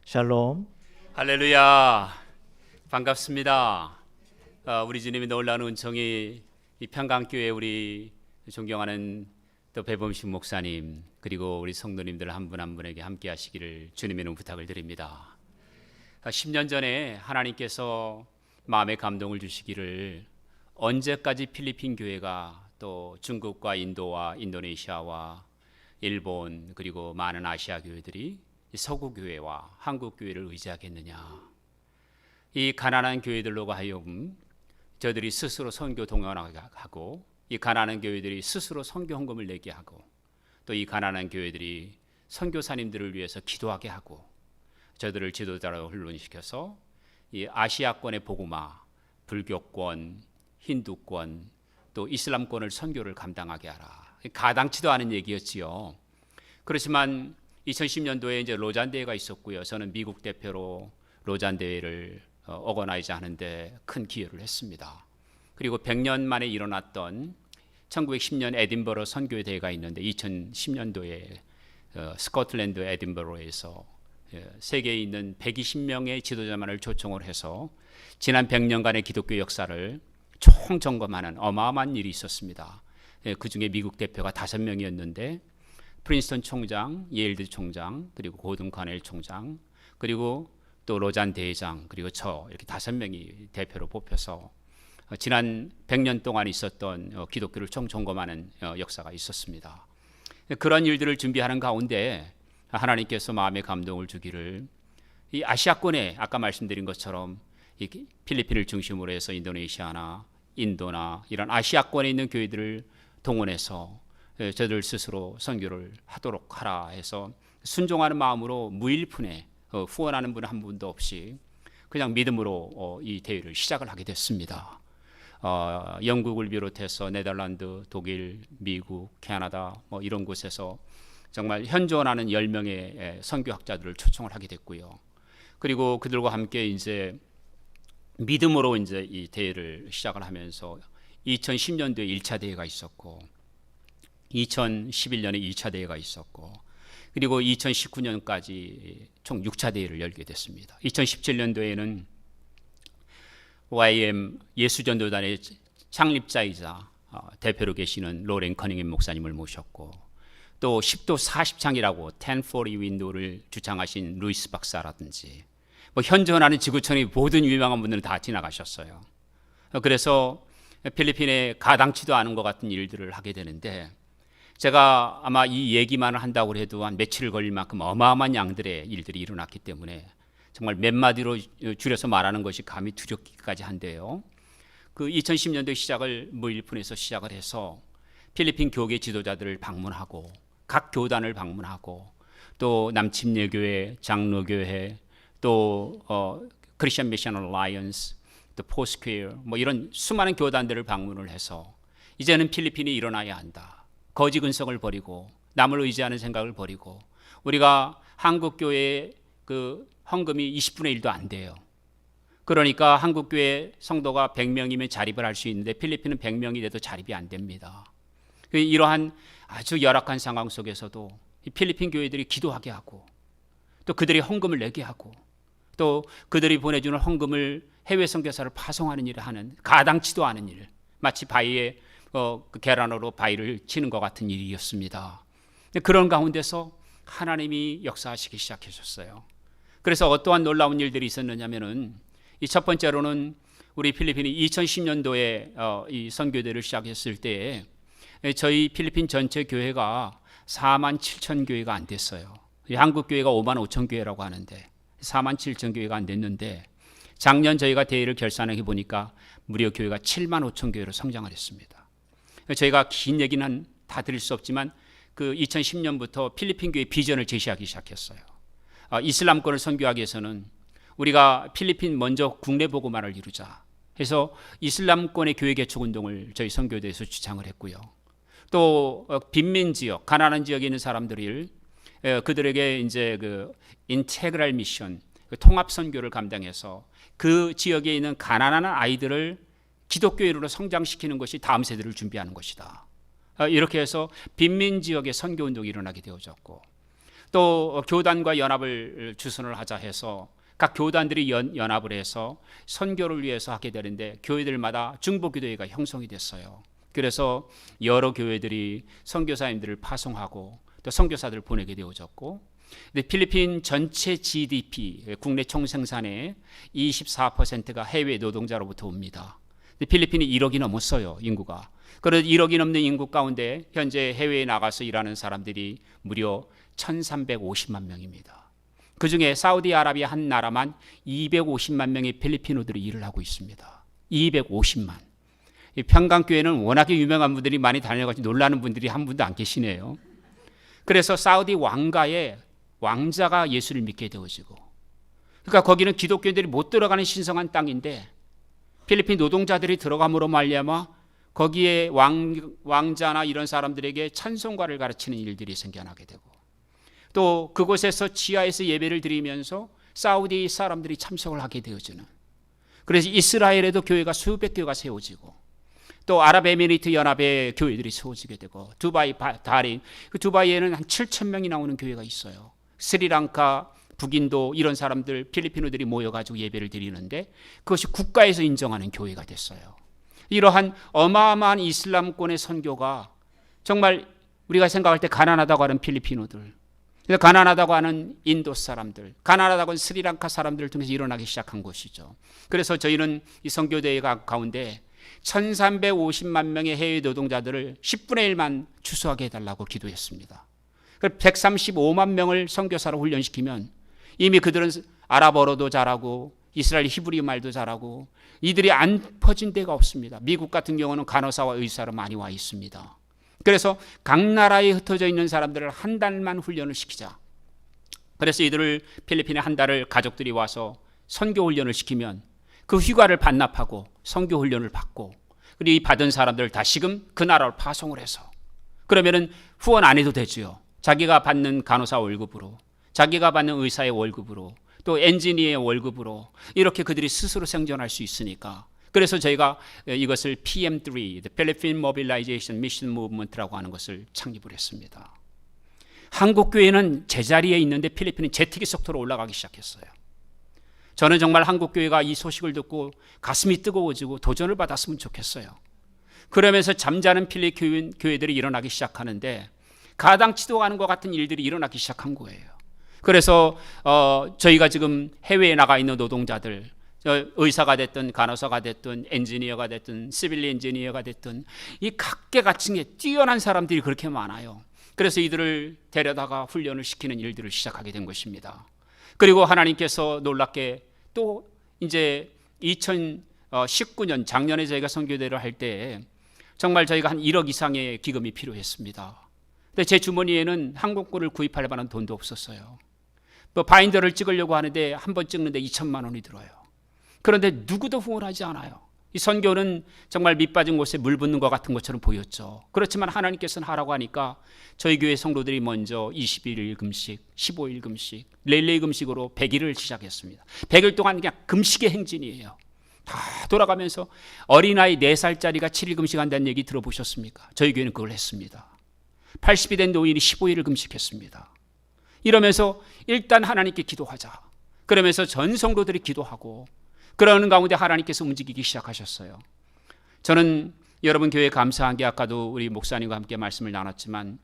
샬롬. 할렐루야, 반갑습니다. 우리 주님의 놀라운 은총이 이 평강교회 우리 존경하는 또 배범식 목사님 그리고 우리 성도님들 한 분 한 분에게 함께 하시기를 주님의 이름으로 부탁을 드립니다. 10년 전에 하나님께서 마음의 감동을 주시기를 언제까지 필리핀 교회가 또 중국과 인도와 인도네시아와 일본 그리고 많은 아시아 교회들이 서구 교회와 한국 교회를 의지하겠느냐. 이 가난한 교회들로 하여금 저들이 스스로 선교 동원하게 하고, 이 가난한 교회들이 스스로 선교 헌금을 내게 하고, 또 이 가난한 교회들이 선교사님들을 위해서 기도하게 하고, 저들을 지도자로 훈련시켜서 이 아시아권의 복음화, 불교권, 힌두권, 또 이슬람권을 선교를 감당하게 하라. 가당치도 않은 얘기였지요. 그렇지만 2010년도에 이제 로잔 대회가 있었고요. 저는 미국 대표로 로잔 대회를 어거나이즈 하는데 큰 기여를 했습니다. 그리고 100년 만에 일어났던 1910년 에딘버러 선교 대회가 있는데 2010년도에 스코틀랜드 에딘버러에서 세계에 있는 120명의 지도자만을 초청을 해서 지난 100년간의 기독교 역사를 총점검하는 어마어마한 일이 있었습니다. 그 중에 미국 대표가 5명이었는데 프린스턴 총장, 예일드 총장, 그리고 고든 카넬 총장, 그리고 또 로잔 대회장, 그리고 저 이렇게 5명이 대표로 뽑혀서 지난 100년 동안 있었던 기독교를 총점검하는 역사가 있었습니다. 그런 일들을 준비하는 가운데 하나님께서 마음의 감동을 주기를 이 아시아권에 아까 말씀드린 것처럼 이 필리핀을 중심으로 해서 인도네시아나 인도나 이런 아시아권에 있는 교회들을 동원해서 저들 스스로 선교를 하도록 하라 해서 순종하는 마음으로 무일푼에 후원하는 분 한 분도 없이 그냥 믿음으로 이 대회를 시작을 하게 됐습니다. 영국을 비롯해서 네덜란드, 독일, 미국, 캐나다 뭐 이런 곳에서 정말 현존하는 10명의 선교학자들을 초청을 하게 됐고요. 그리고 그들과 함께 이제 믿음으로 이제 이 대회를 시작을 하면서 2010년도에 1차 대회가 있었고 2011년에 2차 대회가 있었고 그리고 2019년까지 총 6차 대회를 열게 됐습니다. 2017년도에는 YM 예수전도단의 창립자이자 대표로 계시는 로렌 커닝햄 목사님을 모셨고 또 10도 40창이라고 1040 윈도우를 주창하신 루이스 박사라든지 뭐 현존하는 지구촌의 모든 유명한 분들은 다 지나가셨어요. 그래서 필리핀에 가당치도 않은 것 같은 일들을 하게 되는데 제가 아마 이 얘기만 한다고 해도 한 며칠 걸릴 만큼 어마어마한 양들의 일들이 일어났기 때문에 정말 몇 마디로 줄여서 말하는 것이 감히 두렵기까지 한데요. 그 2010년도 시작을 무일푼에서 시작을 해서 필리핀 교계 지도자들을 방문하고 각 교단을 방문하고 또 남침례교회, 장로교회, 또 크리스천 미션 얼라이언스, 또 포스퀘어 뭐 이런 수많은 교단들을 방문을 해서 이제는 필리핀이 일어나야 한다. 거지 근성을 버리고 남을 의지하는 생각을 버리고 우리가 한국 교회의 그 헌금이 20분의 1도 안 돼요. 그러니까 한국 교회 성도가 100명이면 자립을 할 수 있는데 필리핀은 100명이 돼도 자립이 안 됩니다. 이러한 아주 열악한 상황 속에서도 이 필리핀 교회들이 기도하게 하고 또 그들이 헌금을 내게 하고 또 그들이 보내주는 헌금을 해외 선교사를 파송하는 일을 하는 가당치도 않은 일, 마치 바위에 그 계란으로 바위를 치는 것 같은 일이었습니다. 그런 가운데서 하나님이 역사하시기 시작하셨어요. 그래서 어떠한 놀라운 일들이 있었느냐면은 이 첫 번째로는 우리 필리핀이 2010년도에 이 선교대를 시작했을 때에 저희 필리핀 전체 교회가 4만 7천 교회가 안 됐어요. 한국 교회가 5만 5천 교회라고 하는데 4만 7천 교회가 안 됐는데 작년 저희가 대회를 결산해 보니까 무려 교회가 7만 5천 교회로 성장을 했습니다. 저희가 긴 얘기는 다 드릴 수 없지만 그 2010년부터 필리핀 교회 비전을 제시하기 시작했어요. 이슬람권을 선교하기 위해서는 우리가 필리핀 먼저 국내 복음화를 이루자 해서 이슬람권의 교회 개척 운동을 저희 선교대에서 주창을 했고요. 또 빈민 지역, 가난한 지역에 있는 사람들을 그들에게 이제 그 인테그랄 미션, 통합 선교를 감당해서 그 지역에 있는 가난한 아이들을 기독교인으로 성장시키는 것이 다음 세대를 준비하는 것이다. 이렇게 해서 빈민 지역의 선교 운동이 일어나게 되어졌고 또 교단과 연합을 주선을 하자 해서 각 교단들이 연합을 해서 선교를 위해서 하게 되는데 교회들마다 중보기도회가 형성이 됐어요. 그래서 여러 교회들이 선교사님들을 파송하고 또 선교사들을 보내게 되어졌고, 근데 필리핀 전체 GDP 국내 총생산의 24%가 해외 노동자로부터 옵니다. 근데 필리핀이 1억이 넘었어요, 인구가. 그래서 1억이 넘는 인구 가운데 현재 해외에 나가서 일하는 사람들이 무려 1,350만 명입니다. 그중에 사우디아라비아 한 나라만 250만 명의 필리핀어들이 일을 하고 있습니다. 250만. 이 평강교회는 워낙에 유명한 분들이 많이 다녀가지고 놀라는 분들이 한 분도 안 계시네요. 그래서 사우디 왕가의 왕자가 예수를 믿게 되어지고, 그러니까 거기는 기독교인들이 못 들어가는 신성한 땅인데 필리핀 노동자들이 들어감으로 말미암아 거기에 왕자나 이런 사람들에게 찬송가를 가르치는 일들이 생겨나게 되고, 또 그곳에서 지하에서 예배를 드리면서 사우디 사람들이 참석을 하게 되어지는, 그래서 이스라엘에도 교회가 수백 교회가 세워지고, 또 아랍에미리트 연합의 교회들이 세워지게 되고, 두바이 다린, 그 두바이에는 한 7천 명이 나오는 교회가 있어요. 스리랑카, 북인도 이런 사람들 필리핀어들이 모여가지고 예배를 드리는데 그것이 국가에서 인정하는 교회가 됐어요. 이러한 어마어마한 이슬람권의 선교가 정말 우리가 생각할 때 가난하다고 하는 필리핀어들, 가난하다고 하는 인도 사람들, 가난하다고 하는 스리랑카 사람들을 통해서 일어나기 시작한 것이죠. 그래서 저희는 이 선교대회가 가운데 1,350만 명의 해외 노동자들을 10분의 1만 추수하게 해달라고 기도했습니다. 135만 명을 선교사로 훈련시키면 이미 그들은 아랍어로도 잘하고 이스라엘 히브리 말도 잘하고 이들이 안 퍼진 데가 없습니다. 미국 같은 경우는 간호사와 의사로 많이 와 있습니다. 그래서 각 나라에 흩어져 있는 사람들을 한 달만 훈련을 시키자. 그래서 이들을 필리핀에 한 달을 가족들이 와서 선교 훈련을 시키면 그 휴가를 반납하고 선교 훈련을 받고, 그리고 이 받은 사람들을 다시금 그 나라로 파송을 해서, 그러면은 후원 안 해도 되지요. 자기가 받는 간호사 월급으로, 자기가 받는 의사의 월급으로, 또 엔지니어의 월급으로 이렇게 그들이 스스로 생존할 수 있으니까, 그래서 저희가 이것을 PM3, The Philippine Mobilization Mission Movement라고 하는 것을 창립을 했습니다. 한국 교회는 제자리에 있는데 필리핀은 제트기 속도로 올라가기 시작했어요. 저는 정말 한국 교회가 이 소식을 듣고 가슴이 뜨거워지고 도전을 받았으면 좋겠어요. 그러면서 잠자는 필리핀 교회들이 일어나기 시작하는데 가당치도 않은 것 같은 일들이 일어나기 시작한 거예요. 그래서 저희가 지금 해외에 나가 있는 노동자들, 의사가 됐든 간호사가 됐든 엔지니어가 됐든 시빌 엔지니어가 됐든 이 각계각층에 뛰어난 사람들이 그렇게 많아요. 그래서 이들을 데려다가 훈련을 시키는 일들을 시작하게 된 것입니다. 그리고 하나님께서 놀랍게 또 이제 2019년 작년에 저희가 선교대를 할 때 정말 저희가 한 1억 이상의 기금이 필요했습니다. 근데 제 주머니에는 항공권을 구입할 만한 돈도 없었어요. 또 바인더를 찍으려고 하는데 한 번 찍는데 2천만 원이 들어요. 그런데 누구도 후원하지 않아요. 이 선교는 정말 밑빠진 곳에 물 붓는 것 같은 것처럼 보였죠. 그렇지만 하나님께서는 하라고 하니까 저희 교회 성도들이 먼저 21일 금식, 15일 금식, 릴레이 금식으로 100일을 시작했습니다. 100일 동안 그냥 금식의 행진이에요. 다 돌아가면서 어린아이 4살짜리가 7일 금식한다는 얘기 들어보셨습니까? 저희 교회는 그걸 했습니다. 80이 된 노인이 15일을 금식했습니다. 이러면서 일단 하나님께 기도하자. 그러면서 전 성도들이 기도하고 그러는 가운데 하나님께서 움직이기 시작하셨어요. 저는 여러분 교회에 감사한 게 아까도 우리 목사님과 함께 말씀을 나눴지만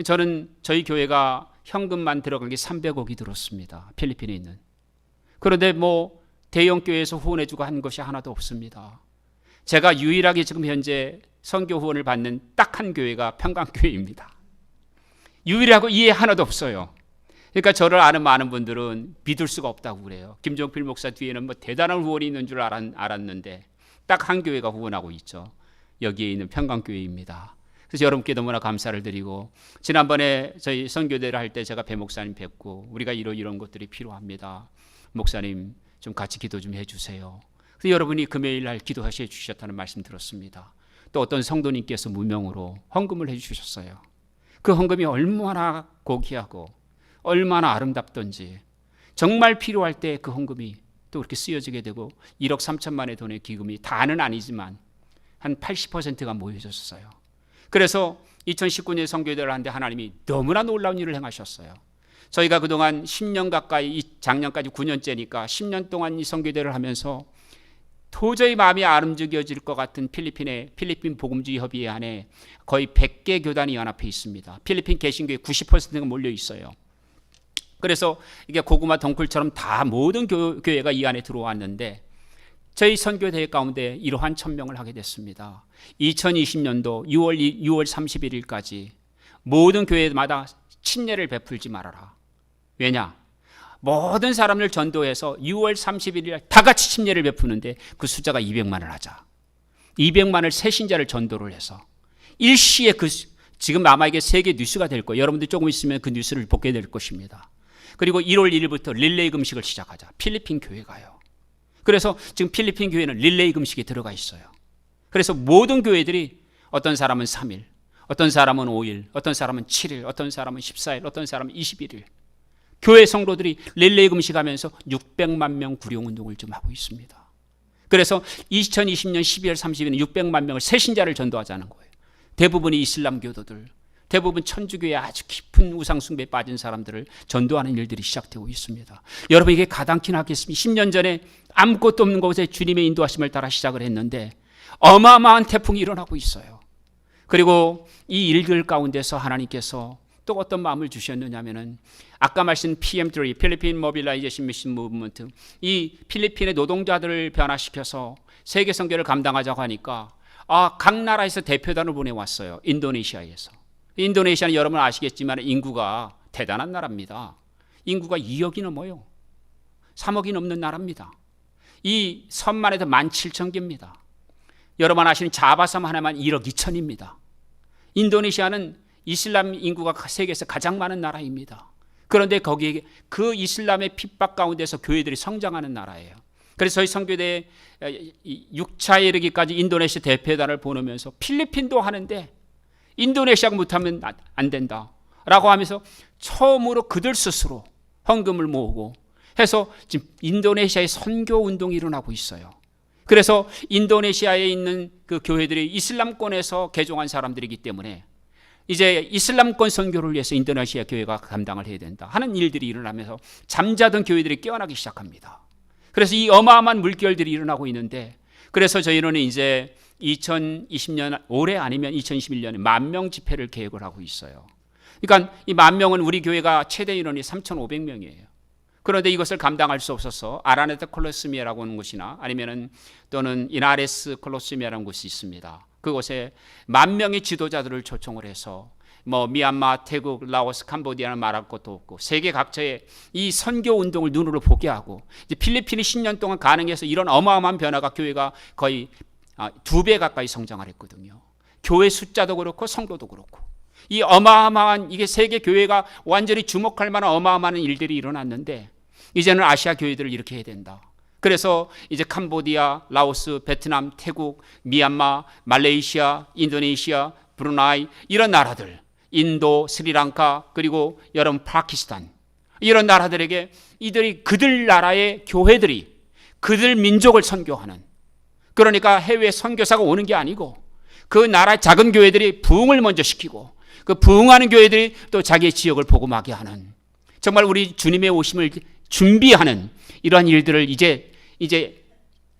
저는 저희 교회가 현금만 들어간 게 300억이 들었습니다. 필리핀에 있는. 그런데 뭐 대형 교회에서 후원해주고 한 것이 하나도 없습니다. 제가 유일하게 지금 현재 선교 후원을 받는 딱 한 교회가 평강교회입니다. 유일하고 이해 하나도 없어요. 그러니까 저를 아는 많은 분들은 믿을 수가 없다고 그래요. 김종필 목사 뒤에는 뭐 대단한 후원이 있는 줄 알았는데 딱 한 교회가 후원하고 있죠. 여기에 있는 평강교회입니다. 그래서 여러분께 너무나 감사를 드리고, 지난번에 저희 선교대를 할 때 제가 배 목사님 뵙고 우리가 이런 것들이 필요합니다. 목사님 좀 같이 기도 좀 해주세요. 그래서 여러분이 금요일 날 기도하셔 주셨다는 말씀 들었습니다. 또 어떤 성도님께서 무명으로 헌금을 해주셨어요. 그 헌금이 얼마나 고귀하고 얼마나 아름답던지, 정말 필요할 때 그 헌금이 또 그렇게 쓰여지게 되고 1억 3천만의 돈의 기금이 다는 아니지만 한 80%가 모여졌어요. 그래서 2019년 선교대를 하는데 하나님이 너무나 놀라운 일을 행하셨어요. 저희가 그동안 10년 가까이, 작년까지 9년째니까 10년 동안 이 선교대를 하면서 도저히 마음이 안 움직여질 것 같은 필리핀 복음주의 협의회 안에 거의 100개 교단이 연합해 있습니다. 필리핀 개신교회 90%가 몰려 있어요. 그래서 이게 고구마 덩굴처럼 다 모든 교회가 이 안에 들어왔는데 저희 선교대회 가운데 이러한 천명을 하게 됐습니다. 2020년도 6월 31일까지 모든 교회마다 침례를 베풀지 말아라. 왜냐? 모든 사람을 전도해서 6월 31일 다 같이 침례를 베푸는데 그 숫자가 200만을 하자. 200만을 새 신자를 전도를 해서 일시에 지금 아마 이게 세계 뉴스가 될 거예요. 여러분들 조금 있으면 그 뉴스를 보게 될 것입니다. 그리고 1월 1일부터 릴레이 금식을 시작하자. 필리핀 교회가요. 그래서 지금 필리핀 교회는 릴레이 금식에 들어가 있어요. 그래서 모든 교회들이 어떤 사람은 3일, 어떤 사람은 5일, 어떤 사람은 7일, 어떤 사람은 14일, 어떤 사람은 21일. 교회 성도들이 릴레이 금식하면서 600만 명 구령운동을 좀 하고 있습니다. 그래서 2020년 12월 30일은 600만 명을 새 신자를 전도하자는 거예요. 대부분이 이슬람 교도들, 대부분 천주교에 아주 깊은 우상숭배에 빠진 사람들을 전도하는 일들이 시작되고 있습니다. 여러분 이게 가당키나 하겠습니까? 10년 전에 아무것도 없는 곳에 주님의 인도하심을 따라 시작을 했는데 어마어마한 태풍이 일어나고 있어요. 그리고 이 일들 가운데서 하나님께서 또 어떤 마음을 주셨느냐면은 아까 말씀 PM3 필리핀 모빌라이제이션 미션 무브먼트 이 필리핀의 노동자들을 변화시켜서 세계 선교를 감당하자고 하니까 각 나라에서 대표단을 보내왔어요. 인도네시아에서. 인도네시아는 여러분 아시겠지만 인구가 대단한 나라입니다. 인구가 2억이 넘어요. 3억이 넘는 나라입니다. 이 섬만 해도 17,000개입니다. 여러분 아시는 자바섬 하나만 1억 2천입니다. 인도네시아는 이슬람 인구가 세계에서 가장 많은 나라입니다. 그런데 거기에 그 이슬람의 핍박 가운데서 교회들이 성장하는 나라예요. 그래서 저희 선교대 6차에 이르기까지 인도네시아 대표단을 보내면서 필리핀도 하는데 인도네시아가 못하면 안 된다라고 하면서 처음으로 그들 스스로 헌금을 모으고 해서 지금 인도네시아의 선교 운동이 일어나고 있어요. 그래서 인도네시아에 있는 그 교회들이 이슬람권에서 개종한 사람들이기 때문에 이제 이슬람권 선교를 위해서 인도네시아 교회가 감당을 해야 된다 하는 일들이 일어나면서 잠자던 교회들이 깨어나기 시작합니다. 그래서 이 어마어마한 물결들이 일어나고 있는데 그래서 저희는 이제 2020년 올해 아니면 2021년에 10,000명 집회를 계획을 하고 있어요. 그러니까 이 10,000명은 우리 교회가 최대 인원이 3,500명이에요. 그런데 이것을 감당할 수 없어서 아라네타 콜로시미아라고 하는 곳이나 아니면은 또는 이나레스 콜로시미아라는 곳이 있습니다. 그곳에 10,000명의 지도자들을 초청을 해서 미얀마, 태국, 라오스, 캄보디아는 말할 것도 없고 세계 각처에 이 선교 운동을 눈으로 보게 하고 이제 필리핀이 10년 동안 가능해서 이런 어마어마한 변화가 교회가 거의 2배 가까이 성장을 했거든요. 교회 숫자도 그렇고 성도도 그렇고 이 어마어마한 이게 세계 교회가 완전히 주목할 만한 어마어마한 일들이 일어났는데 이제는 아시아 교회들을 이렇게 해야 된다. 그래서 이제 캄보디아, 라오스, 베트남, 태국, 미얀마, 말레이시아, 인도네시아, 브루나이 이런 나라들, 인도, 스리랑카 그리고 여러분 파키스탄 이런 나라들에게 이들이 그들 나라의 교회들이 그들 민족을 선교하는 그러니까 해외 선교사가 오는 게 아니고 그 나라의 작은 교회들이 부흥을 먼저 시키고 그 부흥하는 교회들이 또 자기의 지역을 복음하게 하는 정말 우리 주님의 오심을 준비하는 이러한 일들을 이제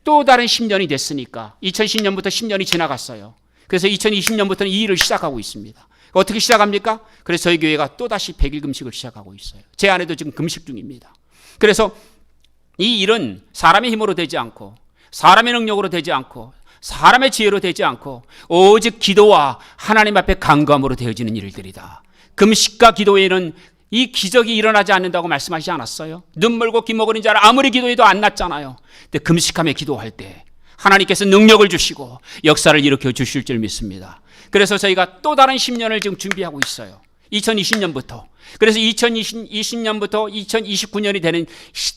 또 다른 10년이 됐으니까 2010년부터 10년이 지나갔어요. 그래서 2020년부터는 이 일을 시작하고 있습니다. 어떻게 시작합니까? 그래서 저희 교회가 또다시 100일 금식을 시작하고 있어요. 제 아내도 지금 금식 중입니다. 그래서 이 일은 사람의 힘으로 되지 않고 사람의 능력으로 되지 않고 사람의 지혜로 되지 않고 오직 기도와 하나님 앞에 간구함으로 되어지는 일들이다. 금식과 기도에는 이 기적이 일어나지 않는다고 말씀하시지 않았어요? 눈 멀고 귀 먹으는 자를 아무리 기도해도 안 낫잖아요. 근데 금식하며 기도할 때 하나님께서 능력을 주시고 역사를 일으켜 주실 줄 믿습니다. 그래서 저희가 또 다른 10년을 지금 준비하고 있어요. 2020년부터. 그래서 2020년부터 2029년이 되는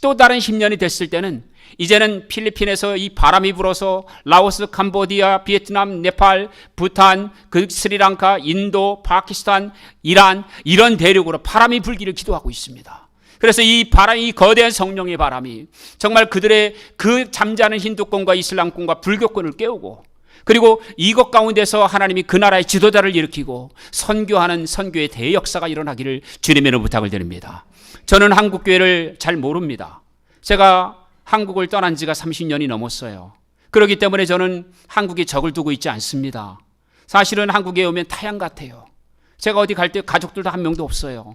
또 다른 10년이 됐을 때는 이제는 필리핀에서 이 바람이 불어서 라오스, 캄보디아, 베트남, 네팔, 부탄, 스리랑카, 인도, 파키스탄, 이란 이런 대륙으로 바람이 불기를 기도하고 있습니다. 그래서 이 바람이 거대한 성령의 바람이 정말 그들의 그 잠자는 힌두권과 이슬람권과 불교권을 깨우고 그리고 이것 가운데서 하나님이 그 나라의 지도자를 일으키고 선교하는 선교의 대역사가 일어나기를 주님의 부탁을 드립니다. 저는 한국 교회를 잘 모릅니다. 제가 한국을 떠난 지가 30년이 넘었어요. 그렇기 때문에 저는 한국에 적을 두고 있지 않습니다. 사실은 한국에 오면 타양 같아요. 제가 어디 갈 때 가족들도 한 명도 없어요.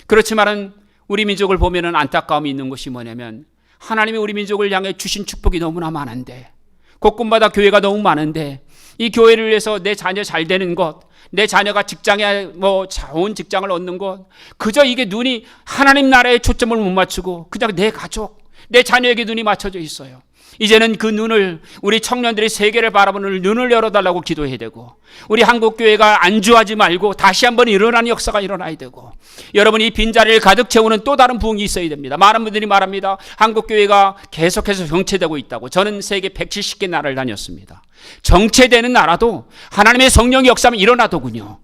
그렇지만은 우리 민족을 보면은 안타까움이 있는 것이 뭐냐면 하나님이 우리 민족을 향해 주신 축복이 너무나 많은데, 곳곳마다 교회가 너무 많은데, 이 교회를 위해서 내 자녀 잘 되는 것, 내 자녀가 직장에 좋은 직장을 얻는 것, 그저 이게 눈이 하나님 나라에 초점을 못 맞추고 그냥 내 가족, 내 자녀에게 눈이 맞춰져 있어요. 이제는 그 눈을, 우리 청년들이 세계를 바라보는 눈을 열어달라고 기도해야 되고, 우리 한국교회가 안주하지 말고 다시 한번 일어나는 역사가 일어나야 되고, 여러분이 빈자리를 가득 채우는 또 다른 부흥이 있어야 됩니다. 많은 분들이 말합니다. 한국교회가 계속해서 정체되고 있다고. 저는 세계 170개 나라를 다녔습니다. 정체되는 나라도 하나님의 성령의 역사면 일어나더군요.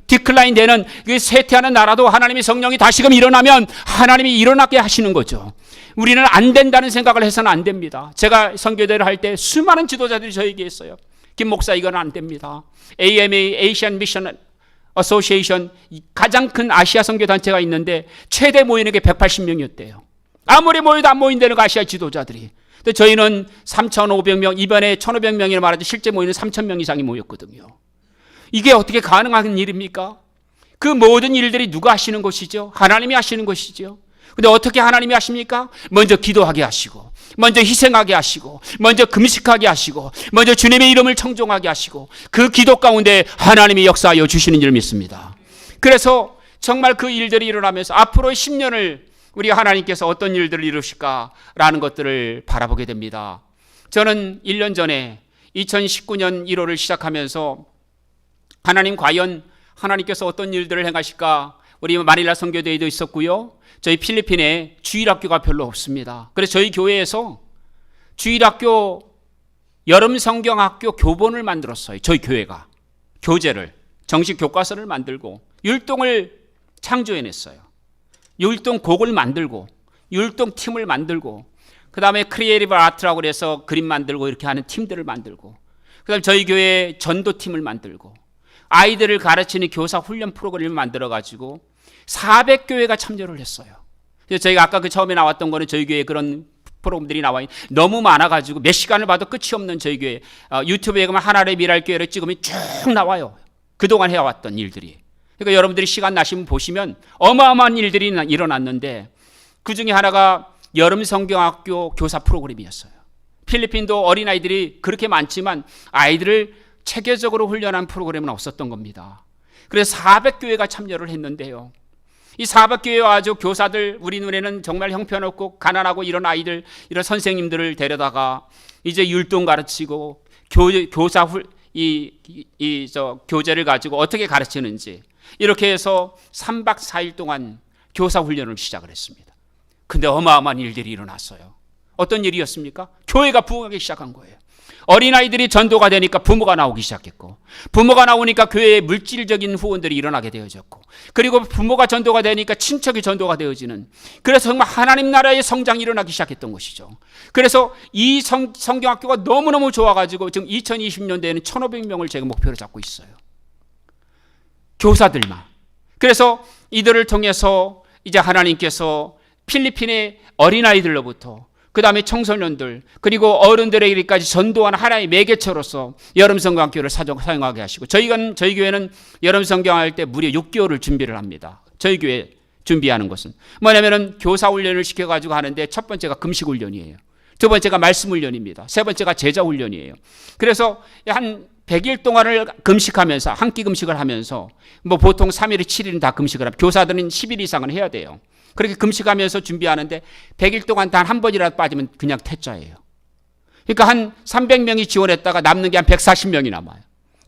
디클라인 되는, 쇠퇴하는 나라도 하나님의 성령이 다시금 일어나면 하나님이 일어나게 하시는 거죠. 우리는 안 된다는 생각을 해서는 안 됩니다. 제가 선교대를 할 때 수많은 지도자들이 저에게 했어요. 김 목사, 이건 안 됩니다. AMA, Asian Mission Association, 가장 큰 아시아 선교단체가 있는데 최대 모이는 게 180명이었대요. 아무리 모여도 안 모인다는 거, 아시아 지도자들이. 근데 저희는 3,500명, 이번에 1,500명이나 말하지 실제 모이는 3,000명 이상이 모였거든요. 이게 어떻게 가능한 일입니까? 그 모든 일들이 누가 하시는 것이죠? 하나님이 하시는 것이죠. 근데 어떻게 하나님이 하십니까? 먼저 기도하게 하시고, 먼저 희생하게 하시고, 먼저 금식하게 하시고, 먼저 주님의 이름을 청종하게 하시고, 그 기도 가운데 하나님이 역사하여 주시는 줄 믿습니다. 그래서 정말 그 일들이 일어나면서 앞으로의 10년을 우리 하나님께서 어떤 일들을 이루실까라는 것들을 바라보게 됩니다. 저는 1년 전에 2019년 1월을 시작하면서 하나님, 과연 하나님께서 어떤 일들을 행하실까? 우리 마닐라 선교대회도 있었고요. 저희 필리핀에 주일학교가 별로 없습니다. 그래서 저희 교회에서 주일학교, 여름 성경학교 교본을 만들었어요. 저희 교회가 교재를, 정식 교과서를 만들고 율동을 창조해냈어요. 율동곡을 만들고 율동팀을 만들고, 그 다음에 크리에이티브 아트라고 그래서 그림 만들고 이렇게 하는 팀들을 만들고, 그 다음에 저희 교회 전도팀을 만들고, 아이들을 가르치는 교사 훈련 프로그램을 만들어가지고 400교회가 참여를 했어요. 그래서 저희가 아까 그 처음에 나왔던 거는 저희 교회에 그런 프로그램들이 나와 있는, 너무 많아가지고 몇 시간을 봐도 끝이 없는 저희 교회, 유튜브에 가면 하나의 미랄교회를 찍으면 쭉 나와요. 그동안 해왔던 일들이. 그러니까 여러분들이 시간 나시면 보시면 어마어마한 일들이 일어났는데, 그 중에 하나가 여름 성경학교 교사 프로그램이었어요. 필리핀도 어린아이들이 그렇게 많지만 아이들을 체계적으로 훈련한 프로그램은 없었던 겁니다. 그래서 400교회가 참여를 했는데요. 이 400교회와 아주 교사들, 우리 눈에는 정말 형편없고 가난하고 이런 아이들, 이런 선생님들을 데려다가 이제 율동 가르치고 교사 교재를 가지고 어떻게 가르치는지, 이렇게 해서 3박 4일 동안 교사 훈련을 시작을 했습니다. 근데 어마어마한 일들이 일어났어요. 어떤 일이었습니까? 교회가 부흥하기 시작한 거예요. 어린아이들이 전도가 되니까 부모가 나오기 시작했고, 부모가 나오니까 교회에 물질적인 후원들이 일어나게 되어졌고, 그리고 부모가 전도가 되니까 친척이 전도가 되어지는, 그래서 정말 하나님 나라의 성장이 일어나기 시작했던 것이죠. 그래서 이 성경학교가 너무너무 좋아가지고 지금 2020년대에는 1,500명을 제가 목표로 잡고 있어요. 교사들만. 그래서 이들을 통해서 이제 하나님께서 필리핀의 어린아이들로부터, 그 다음에 청소년들, 그리고 어른들에게까지 전도하는 하나의 매개체로서 여름 성경학교를 사용하게 하시고, 저희 교회는 여름 성경할 때 무려 6개월을 준비를 합니다. 저희 교회 준비하는 것은 뭐냐면은 교사 훈련을 시켜가지고 하는데, 첫 번째가 금식 훈련이에요. 두 번째가 말씀 훈련입니다. 세 번째가 제자 훈련이에요. 그래서 한 100일 동안을 금식하면서, 한 끼 금식을 하면서, 보통 3일에 7일은 다 금식을 합니다. 교사들은 10일 이상은 해야 돼요. 그렇게 금식하면서 준비하는데 100일 동안 단 한 번이라도 빠지면 그냥 퇴짜예요. 그러니까 한 300명이 지원했다가 남는 게 한 140명이 남아요.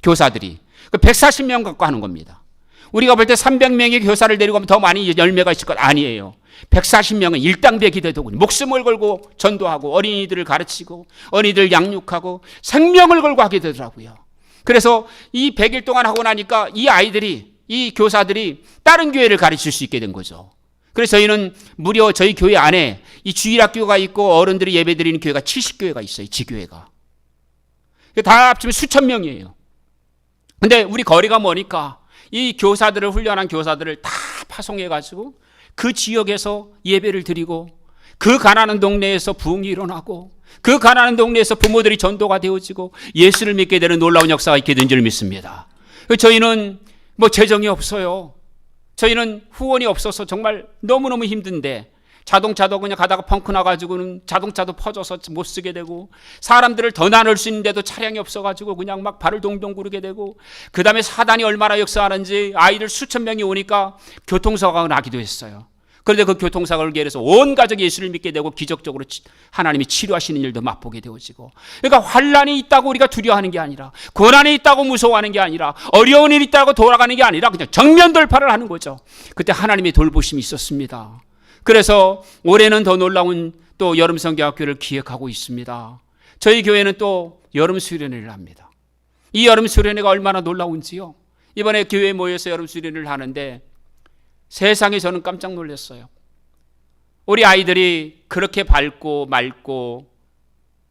교사들이. 그 140명 갖고 하는 겁니다. 우리가 볼 때 300명의 교사를 데리고 하면 더 많이 열매가 있을 것 아니에요. 140명은 일당백이 되더군요. 목숨을 걸고 전도하고 어린이들을 가르치고 어린이들 양육하고 생명을 걸고 하게 되더라고요. 그래서 이 100일 동안 하고 나니까 이 아이들이, 이 교사들이 다른 교회를 가르칠 수 있게 된 거죠. 그래서 저희는 무려 저희 교회 안에 이 주일학교가 있고 어른들이 예배드리는 교회가 70교회가 있어요. 지교회가. 다 합치면 수천 명이에요. 근데 우리 거리가 머니까 이 교사들을, 훈련한 교사들을 다 파송해가지고 그 지역에서 예배를 드리고 그 가난한 동네에서 부흥이 일어나고 그 가난한 동네에서 부모들이 전도가 되어지고 예수를 믿게 되는 놀라운 역사가 있게 된 줄 믿습니다. 저희는 재정이 없어요. 저희는 후원이 없어서 정말 너무너무 힘든데 자동차도 그냥 가다가 펑크 나가지고는 자동차도 퍼져서 못 쓰게 되고 사람들을 더 나눌 수 있는데도 차량이 없어가지고 그냥 막 발을 동동 구르게 되고 그 다음에 사단이 얼마나 역사하는지 아이들 수천 명이 오니까 교통사고가 나기도 했어요. 그런데 그 교통사고를 계기해서 온 가족이 예수를 믿게 되고 기적적으로 하나님이 치료하시는 일도 맛보게 되어지고 그러니까 환난이 있다고 우리가 두려워하는 게 아니라 고난이 있다고 무서워하는 게 아니라 어려운 일이 있다고 돌아가는 게 아니라 그냥 정면 돌파를 하는 거죠. 그때 하나님의 돌보심이 있었습니다. 그래서 올해는 더 놀라운 또 여름 성경학교를 기획하고 있습니다. 저희 교회는 또 여름 수련회를 합니다. 이 여름 수련회가 얼마나 놀라운지요. 이번에 교회에 모여서 여름 수련회를 하는데 세상에 저는 깜짝 놀랐어요. 우리 아이들이 그렇게 밝고 맑고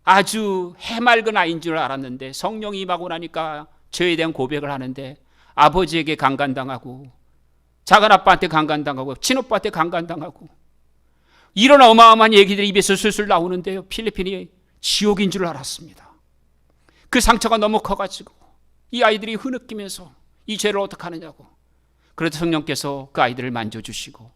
아주 해맑은 아이인 줄 알았는데 성령이 임하고 나니까 저에 대한 고백을 하는데 아버지에게 강간당하고 작은아빠한테 강간당하고 친오빠한테 강간당하고 이런 어마어마한 얘기들이 입에서 술술 나오는데요. 필리핀이 지옥인 줄 알았습니다. 그 상처가 너무 커가지고 이 아이들이 흐느끼면서 이 죄를 어떻게 하느냐고. 그래도 성령께서 그 아이들을 만져주시고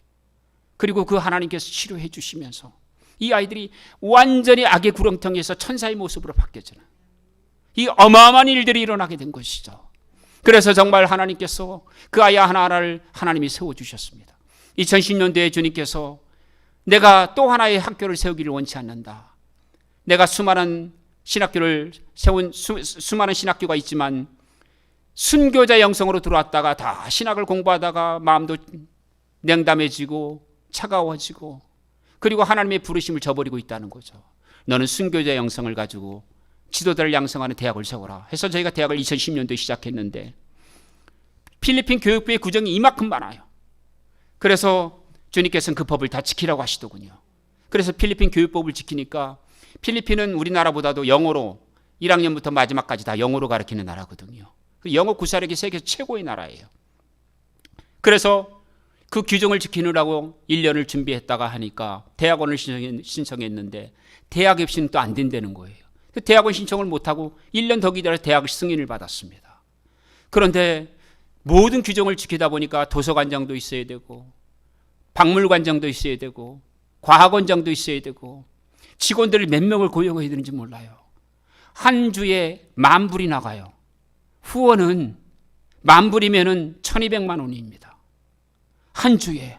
그리고 그 하나님께서 치료해 주시면서 이 아이들이 완전히 악의 구렁텅이에서 천사의 모습으로 바뀌어지는 이 어마어마한 일들이 일어나게 된 것이죠. 그래서 정말 하나님께서 그 아이 하나하나를 하나님이 세워주셨습니다. 2010년도에 주님께서 내가 또 하나의 학교를 세우기를 원치 않는다. 내가 수많은 신학교를 세운 수많은 신학교가 있지만 순교자 영성으로 들어왔다가 다 신학을 공부하다가 마음도 냉담해지고 차가워지고 그리고 하나님의 부르심을 저버리고 있다는 거죠. 너는 순교자 영성을 가지고 지도자를 양성하는 대학을 세워라 해서 저희가 대학을 2010년도에 시작했는데 필리핀 교육부의 구정이 이만큼 많아요. 그래서 주님께서는 그 법을 다 지키라고 하시더군요. 그래서 필리핀 교육법을 지키니까 필리핀은 우리나라보다도 영어로 1학년부터 마지막까지 다 영어로 가르치는 나라거든요. 영어 구사력이 세계 최고의 나라예요. 그래서 그 규정을 지키느라고 1년을 준비했다가 하니까 대학원을 신청했는데 대학 입시는 또 안 된다는 거예요. 대학원 신청을 못하고 1년 더 기다려서 대학 승인을 받았습니다. 그런데 모든 규정을 지키다 보니까 도서관장도 있어야 되고 박물관장도 있어야 되고 과학원장도 있어야 되고 직원들을 몇 명을 고용해야 되는지 몰라요. 한 주에 10,000불이 나가요. 후원은 10,000불이면 1,200만 원입니다. 한 주에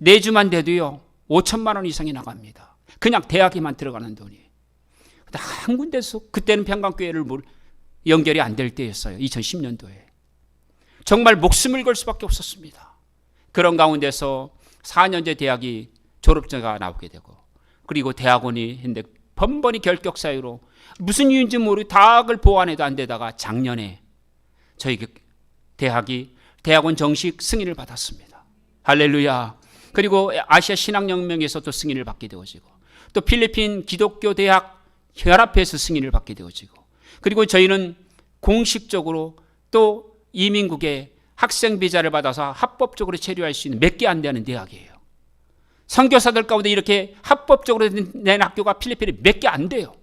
4주만 돼도요 5천만 원 이상이 나갑니다. 그냥 대학에만 들어가는 돈이. 한 군데서 그때는 평강교회를 연결이 안 될 때였어요. 2010년도에. 정말 목숨을 걸 수밖에 없었습니다. 그런 가운데서 4년제 대학이 졸업자가 나오게 되고 그리고 대학원이 했는데 번번이 결격 사유로 무슨 이유인지 모르고 대학을 보완해도 안 되다가 작년에 저희 대학원 정식 승인을 받았습니다. 할렐루야. 그리고 아시아 신학연맹에서도 승인을 받게 되어지고 또 필리핀 기독교 대학 혈합회에서 승인을 받게 되어지고 그리고 저희는 공식적으로 또 이민국에 학생 비자를 받아서 합법적으로 체류할 수 있는 몇 개 안 되는 대학이에요. 선교사들 가운데 이렇게 합법적으로 낸 학교가 필리핀에 몇 개 안 돼요.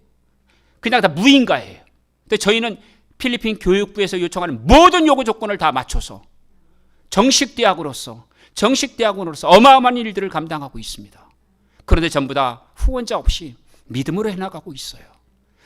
그냥 다 무인가예요. 근데 저희는 필리핀 교육부에서 요청하는 모든 요구 조건을 다 맞춰서 정식 대학원으로서 어마어마한 일들을 감당하고 있습니다. 그런데 전부 다 후원자 없이 믿음으로 해나가고 있어요.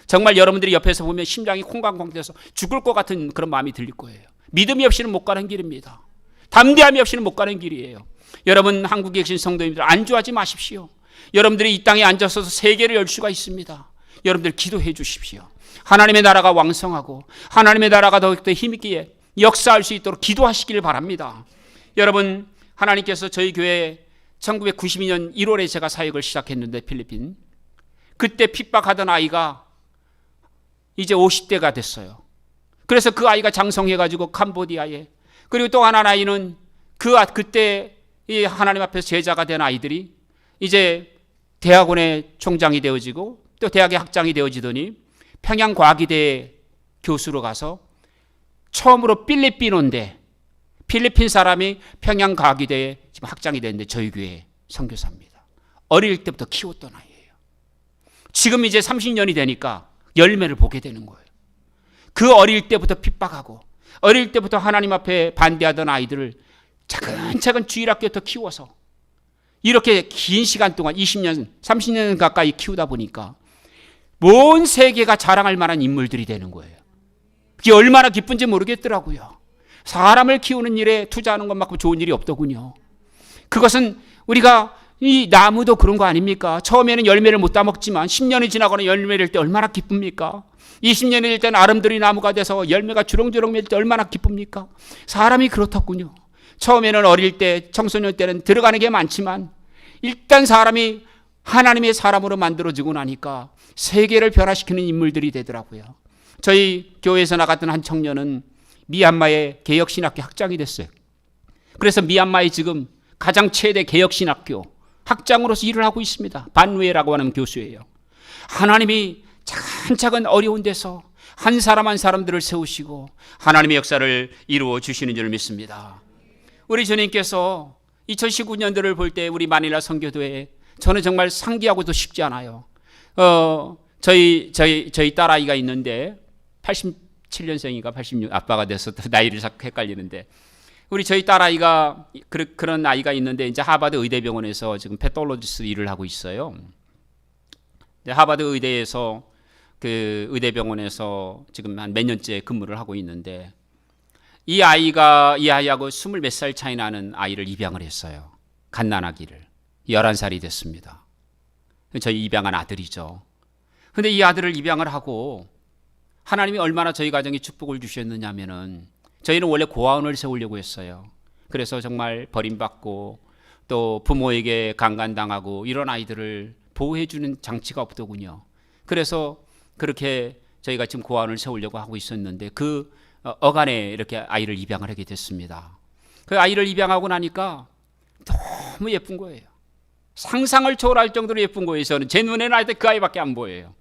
정말 여러분들이 옆에서 보면 심장이 콩강콩돼서 죽을 것 같은 그런 마음이 들릴 거예요. 믿음이 없이는 못 가는 길입니다. 담대함이 없이는 못 가는 길이에요. 여러분 한국에 계신 성도님들 안주하지 마십시오. 여러분들이 이 땅에 앉아서 세계를 열 수가 있습니다. 여러분들 기도해 주십시오. 하나님의 나라가 왕성하고 하나님의 나라가 더욱더 힘있게 역사할 수 있도록 기도하시길 바랍니다. 여러분 하나님께서 저희 교회 1992년 1월에 제가 사역을 시작했는데 필리핀 그때 핍박하던 아이가 이제 50대가 됐어요. 그래서 그 아이가 장성해가지고 캄보디아에 그리고 또 하나 아이는 그때 이 하나님 앞에서 제자가 된 아이들이 이제 대학원의 총장이 되어지고 또 대학의 학장이 되어지더니 평양과기대 교수로 가서 처음으로 필리핀 사람이 평양과기대에 지금 학장이 됐는데 저희 교회 선교사입니다. 어릴 때부터 키웠던 아이예요. 지금 이제 30년이 되니까 열매를 보게 되는 거예요. 그 어릴 때부터 핍박하고 어릴 때부터 하나님 앞에 반대하던 아이들을 차근차근 주일학교부터 키워서 이렇게 긴 시간 동안 20년, 30년 가까이 키우다 보니까 온 세계가 자랑할 만한 인물들이 되는 거예요. 그게 얼마나 기쁜지 모르겠더라고요. 사람을 키우는 일에 투자하는 것만큼 좋은 일이 없더군요. 그것은 우리가 이 나무도 그런 거 아닙니까? 처음에는 열매를 못 따먹지만 10년이 지나고는 열매를 때 얼마나 기쁩니까? 20년이 될 때는 아름드리 나무가 돼서 열매가 주렁주렁 맺을 때 얼마나 기쁩니까? 사람이 그렇더군요. 처음에는 어릴 때, 청소년 때는 들어가는 게 많지만 일단 사람이 하나님의 사람으로 만들어지고 나니까 세계를 변화시키는 인물들이 되더라고요. 저희 교회에서 나갔던 한 청년은 미얀마의 개혁신학교 학장이 됐어요. 그래서 미얀마의 지금 가장 최대 개혁신학교 학장으로서 일을 하고 있습니다. 반누에라고 하는 교수예요. 하나님이 차근차근 어려운 데서 한 사람 한 사람들을 세우시고 하나님의 역사를 이루어 주시는 줄 믿습니다. 우리 주님께서 2019년도를 볼 때 우리 마닐라 선교도에 저는 정말 상기하고도 쉽지 않아요. 저희 딸아이가 있는데 87년생인가 86 아빠가 돼서 나이를 자꾸 헷갈리는데 우리 저희 딸아이가 그런 아이가 있는데 이제 하버드 의대병원에서 지금 패톨로지스트 일을 하고 있어요. 하버드 의대에서 그 의대병원에서 지금 한 몇 년째 근무를 하고 있는데 이 아이하고 20몇 살 차이 나는 아이를 입양을 했어요. 갓난아기를. 11살이 됐습니다. 저희 입양한 아들이죠. 근데 이 아들을 입양을 하고 하나님이 얼마나 저희 가정에 축복을 주셨느냐면은 저희는 원래 고아원을 세우려고 했어요. 그래서 정말 버림받고 또 부모에게 강간당하고 이런 아이들을 보호해주는 장치가 없더군요. 그래서 그렇게 저희가 지금 고아원을 세우려고 하고 있었는데 그 어간에 이렇게 아이를 입양을 하게 됐습니다. 그 아이를 입양하고 나니까 너무 예쁜 거예요. 상상을 초월할 정도로 예쁜 거예요. 저는 제 눈에는 아직 그 아이밖에 안 보여요.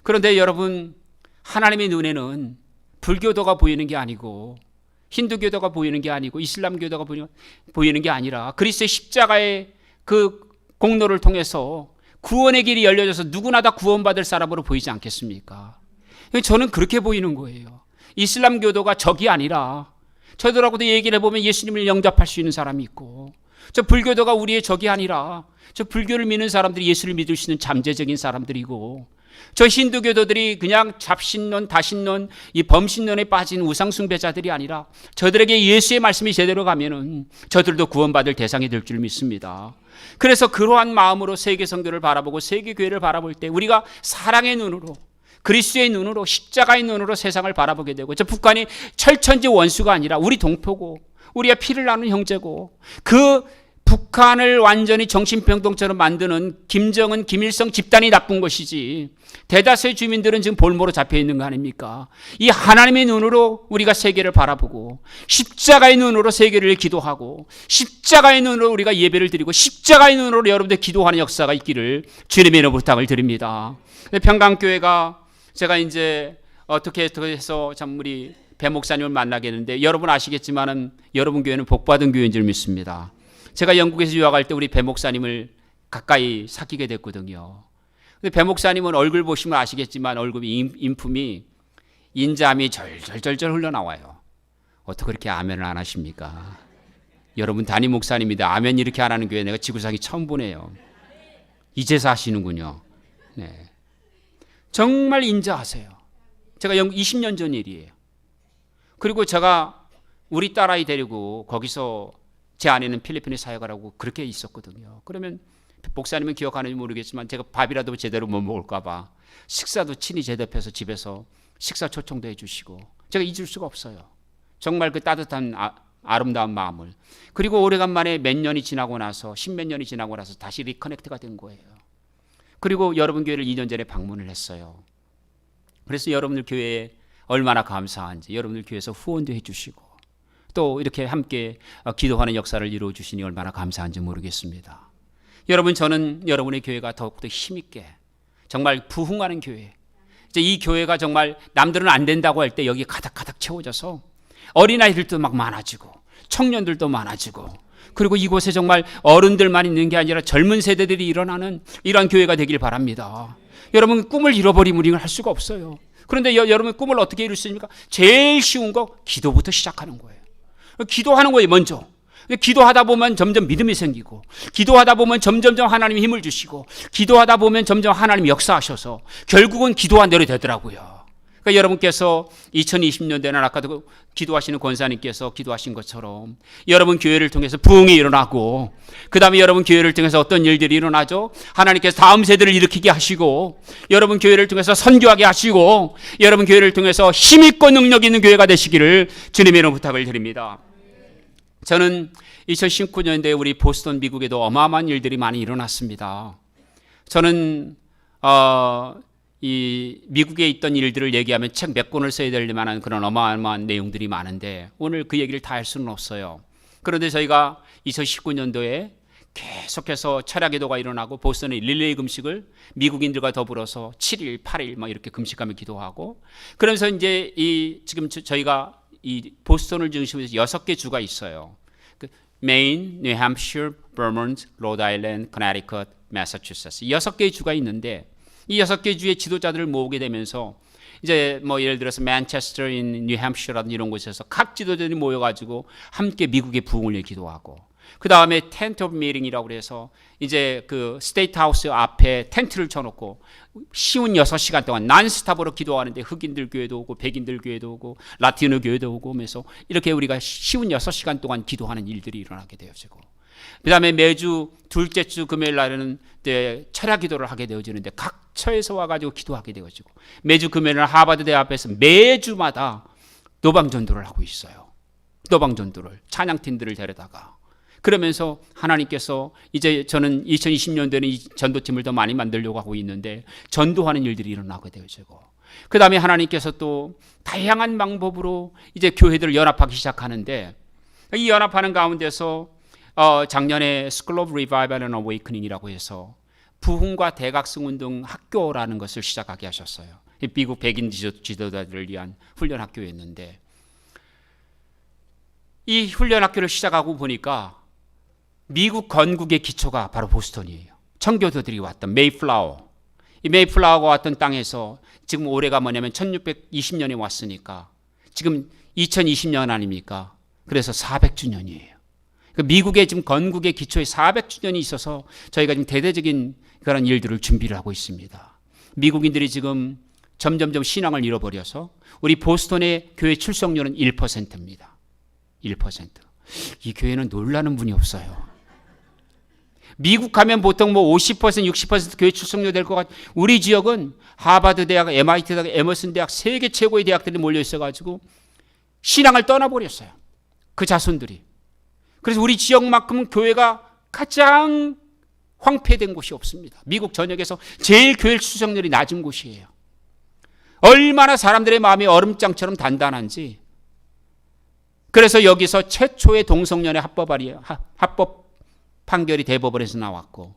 그런데 여러분 하나님의 눈에는 불교도가 보이는 게 아니고 힌두교도가 보이는 게 아니고 이슬람교도가 보이는 게 아니라 그리스도의 십자가의 그 공로를 통해서 구원의 길이 열려져서 누구나 다 구원받을 사람으로 보이지 않겠습니까? 저는 그렇게 보이는 거예요. 이슬람교도가 적이 아니라 저들하고도 얘기를 해보면 예수님을 영접할 수 있는 사람이 있고 저 불교도가 우리의 적이 아니라 저 불교를 믿는 사람들이 예수를 믿을 수 있는 잠재적인 사람들이고 저 힌두교도들이 그냥 잡신론, 다신론, 이 범신론에 빠진 우상숭배자들이 아니라 저들에게 예수의 말씀이 제대로 가면은 저들도 구원받을 대상이 될 줄 믿습니다. 그래서 그러한 마음으로 세계 선교를 바라보고 세계 교회를 바라볼 때 우리가 사랑의 눈으로 그리스도의 눈으로 십자가의 눈으로 세상을 바라보게 되고 저 북한이 철천지 원수가 아니라 우리 동포고 우리가 피를 나눈 형제고 그 북한을 완전히 정신병동처럼 만드는 김정은, 김일성 집단이 나쁜 것이지 대다수의 주민들은 지금 볼모로 잡혀 있는 거 아닙니까? 이 하나님의 눈으로 우리가 세계를 바라보고 십자가의 눈으로 세계를 기도하고 십자가의 눈으로 우리가 예배를 드리고 십자가의 눈으로 여러분들 기도하는 역사가 있기를 주님의 이름으로 부탁을 드립니다. 평강교회가 제가 이제 어떻게 해서 참 우리 배 목사님을 만나게 했는데 여러분 아시겠지만은 여러분 교회는 복받은 교회인 줄 믿습니다. 제가 영국에서 유학할 때 우리 배 목사님을 가까이 사귀게 됐거든요. 근데 배 목사님은 얼굴 보시면 아시겠지만 얼굴이 인품이 인자함이 절절절절 흘러나와요. 어떻게 그렇게 아멘을 안 하십니까? 여러분 담임 목사님인데 아멘 이렇게 안 하는 교회 내가 지구상에 처음 보네요. 이제서 하시는군요. 네. 정말 인자하세요. 제가 20년 전 일이에요. 그리고 제가 우리 딸아이 데리고 거기서 제 아내는 필리핀에 사역을 하고 그렇게 있었거든요. 그러면 목사님은 기억하는지 모르겠지만 제가 밥이라도 제대로 못 먹을까 봐 식사도 친히 제대해서 집에서 식사 초청도 해주시고 제가 잊을 수가 없어요. 정말 그 따뜻한 아름다운 마음을. 그리고 오래간만에 몇 년이 지나고 나서 10몇 년이 지나고 나서 다시 리커넥트가 된 거예요. 그리고 여러분 교회를 2년 전에 방문을 했어요. 그래서 여러분들 교회에 얼마나 감사한지 여러분들 교회에서 후원도 해주시고 또 이렇게 함께 기도하는 역사를 이루어 주시니 얼마나 감사한지 모르겠습니다. 여러분 저는 여러분의 교회가 더욱더 힘있게 정말 부흥하는 교회 이제 이 교회가 정말 남들은 안 된다고 할 때 여기 가득가득 채워져서 어린아이들도 막 많아지고 청년들도 많아지고 그리고 이곳에 정말 어른들만 있는 게 아니라 젊은 세대들이 일어나는 이러한 교회가 되길 바랍니다. 여러분 꿈을 잃어버리면 우리는 할 수가 없어요. 그런데 여러분 꿈을 어떻게 이룰 수 있습니까? 제일 쉬운 거 기도부터 시작하는 거예요. 기도하는 거예요 먼저. 기도하다 보면 점점 믿음이 생기고, 기도하다 보면 점점점 하나님이 힘을 주시고, 기도하다 보면 점점 하나님이 역사하셔서 결국은 기도한 대로 되더라고요. 그러니까 여러분께서 2020년대는 아까도 기도하시는 권사님께서 기도하신 것처럼 여러분 교회를 통해서 부흥이 일어나고, 그 다음에 여러분 교회를 통해서 어떤 일들이 일어나죠? 하나님께서 다음 세대를 일으키게 하시고, 여러분 교회를 통해서 선교하게 하시고, 여러분 교회를 통해서 힘있고 능력 있는 교회가 되시기를 주님의 이름으로 부탁을 드립니다. 저는 2019년도에 우리 보스턴 미국에도 어마어마한 일들이 많이 일어났습니다. 저는 이 미국에 있던 일들을 얘기하면 책 몇 권을 써야 될 만한 그런 어마어마한 내용들이 많은데 오늘 그 얘기를 다 할 수는 없어요. 그런데 저희가 2019년도에 계속해서 철야 기도가 일어나고 보스턴의 릴레이 금식을 미국인들과 더불어서 7일, 8일 막 이렇게 금식하며 기도하고, 그러면서 이제 지금 저희가 이 보스턴을 중심으로 6개 주가 있어요. 메인, 뉴햄프셔, 버몬트, 로드아일랜드, 커네티컷, 매사추세츠 6개의 주가 있는데 이 6개 주의 지도자들을 모으게 되면서 이제 뭐 예를 들어서 맨체스터, 뉴햄프셔라든지 이런 곳에서 각 지도자들이 모여가지고 함께 미국의 부흥을 기도하고, 그 다음에 텐트 오브 미팅이라고 해서 이제 그 스테이트 하우스 앞에 텐트를 쳐놓고 쉬운 6시간 동안 난스탑으로 기도하는데 흑인들 교회도 오고 백인들 교회도 오고 라티노 교회도 오고 하면서 이렇게 우리가 쉬운 6시간 동안 기도하는 일들이 일어나게 되어지고, 그 다음에 매주 둘째 주 금요일 날에는 철야 기도를 하게 되어지는데 각 처에서 와가지고 기도하게 되어지고, 매주 금요일 날 하버드 대학 앞에서 매주마다 노방전도를 하고 있어요. 노방전도를 찬양팀들을 데려다가, 그러면서 하나님께서 이제 저는 2020년도에는 이 전도팀을 더 많이 만들려고 하고 있는데 전도하는 일들이 일어나게 되어지고, 그 다음에 하나님께서 또 다양한 방법으로 이제 교회들을 연합하기 시작하는데, 이 연합하는 가운데서 작년에 School of Revival and Awakening이라고 해서 부흥과 대각성 운동 학교라는 것을 시작하게 하셨어요. 미국 백인 지도자들을 위한 훈련 학교였는데, 이 훈련 학교를 시작하고 보니까 미국 건국의 기초가 바로 보스턴이에요. 청교도들이 왔던 메이플라워, 이 메이플라워가 왔던 땅에서 지금 올해가 뭐냐면 1620년에 왔으니까 지금 2020년 아닙니까? 그래서 400주년이에요. 미국의 지금 건국의 기초에 400주년이 있어서 저희가 지금 대대적인 그런 일들을 준비를 하고 있습니다. 미국인들이 지금 점점점 신앙을 잃어버려서 우리 보스턴의 교회 출석률은 1%입니다. 1%. 이 교회는 놀라는 분이 없어요. 미국 가면 보통 뭐 50%, 60% 교회 출석률 될 것 같아요. 우리 지역은 하버드 대학, MIT 대학, 에머슨 대학 세계 최고의 대학들이 몰려 있어가지고 신앙을 떠나버렸어요. 그 자손들이. 그래서 우리 지역만큼은 교회가 가장 황폐된 곳이 없습니다. 미국 전역에서 제일 교회 출석률이 낮은 곳이에요. 얼마나 사람들의 마음이 얼음장처럼 단단한지. 그래서 여기서 최초의 동성연애 합법 판결이 대법원에서 나왔고,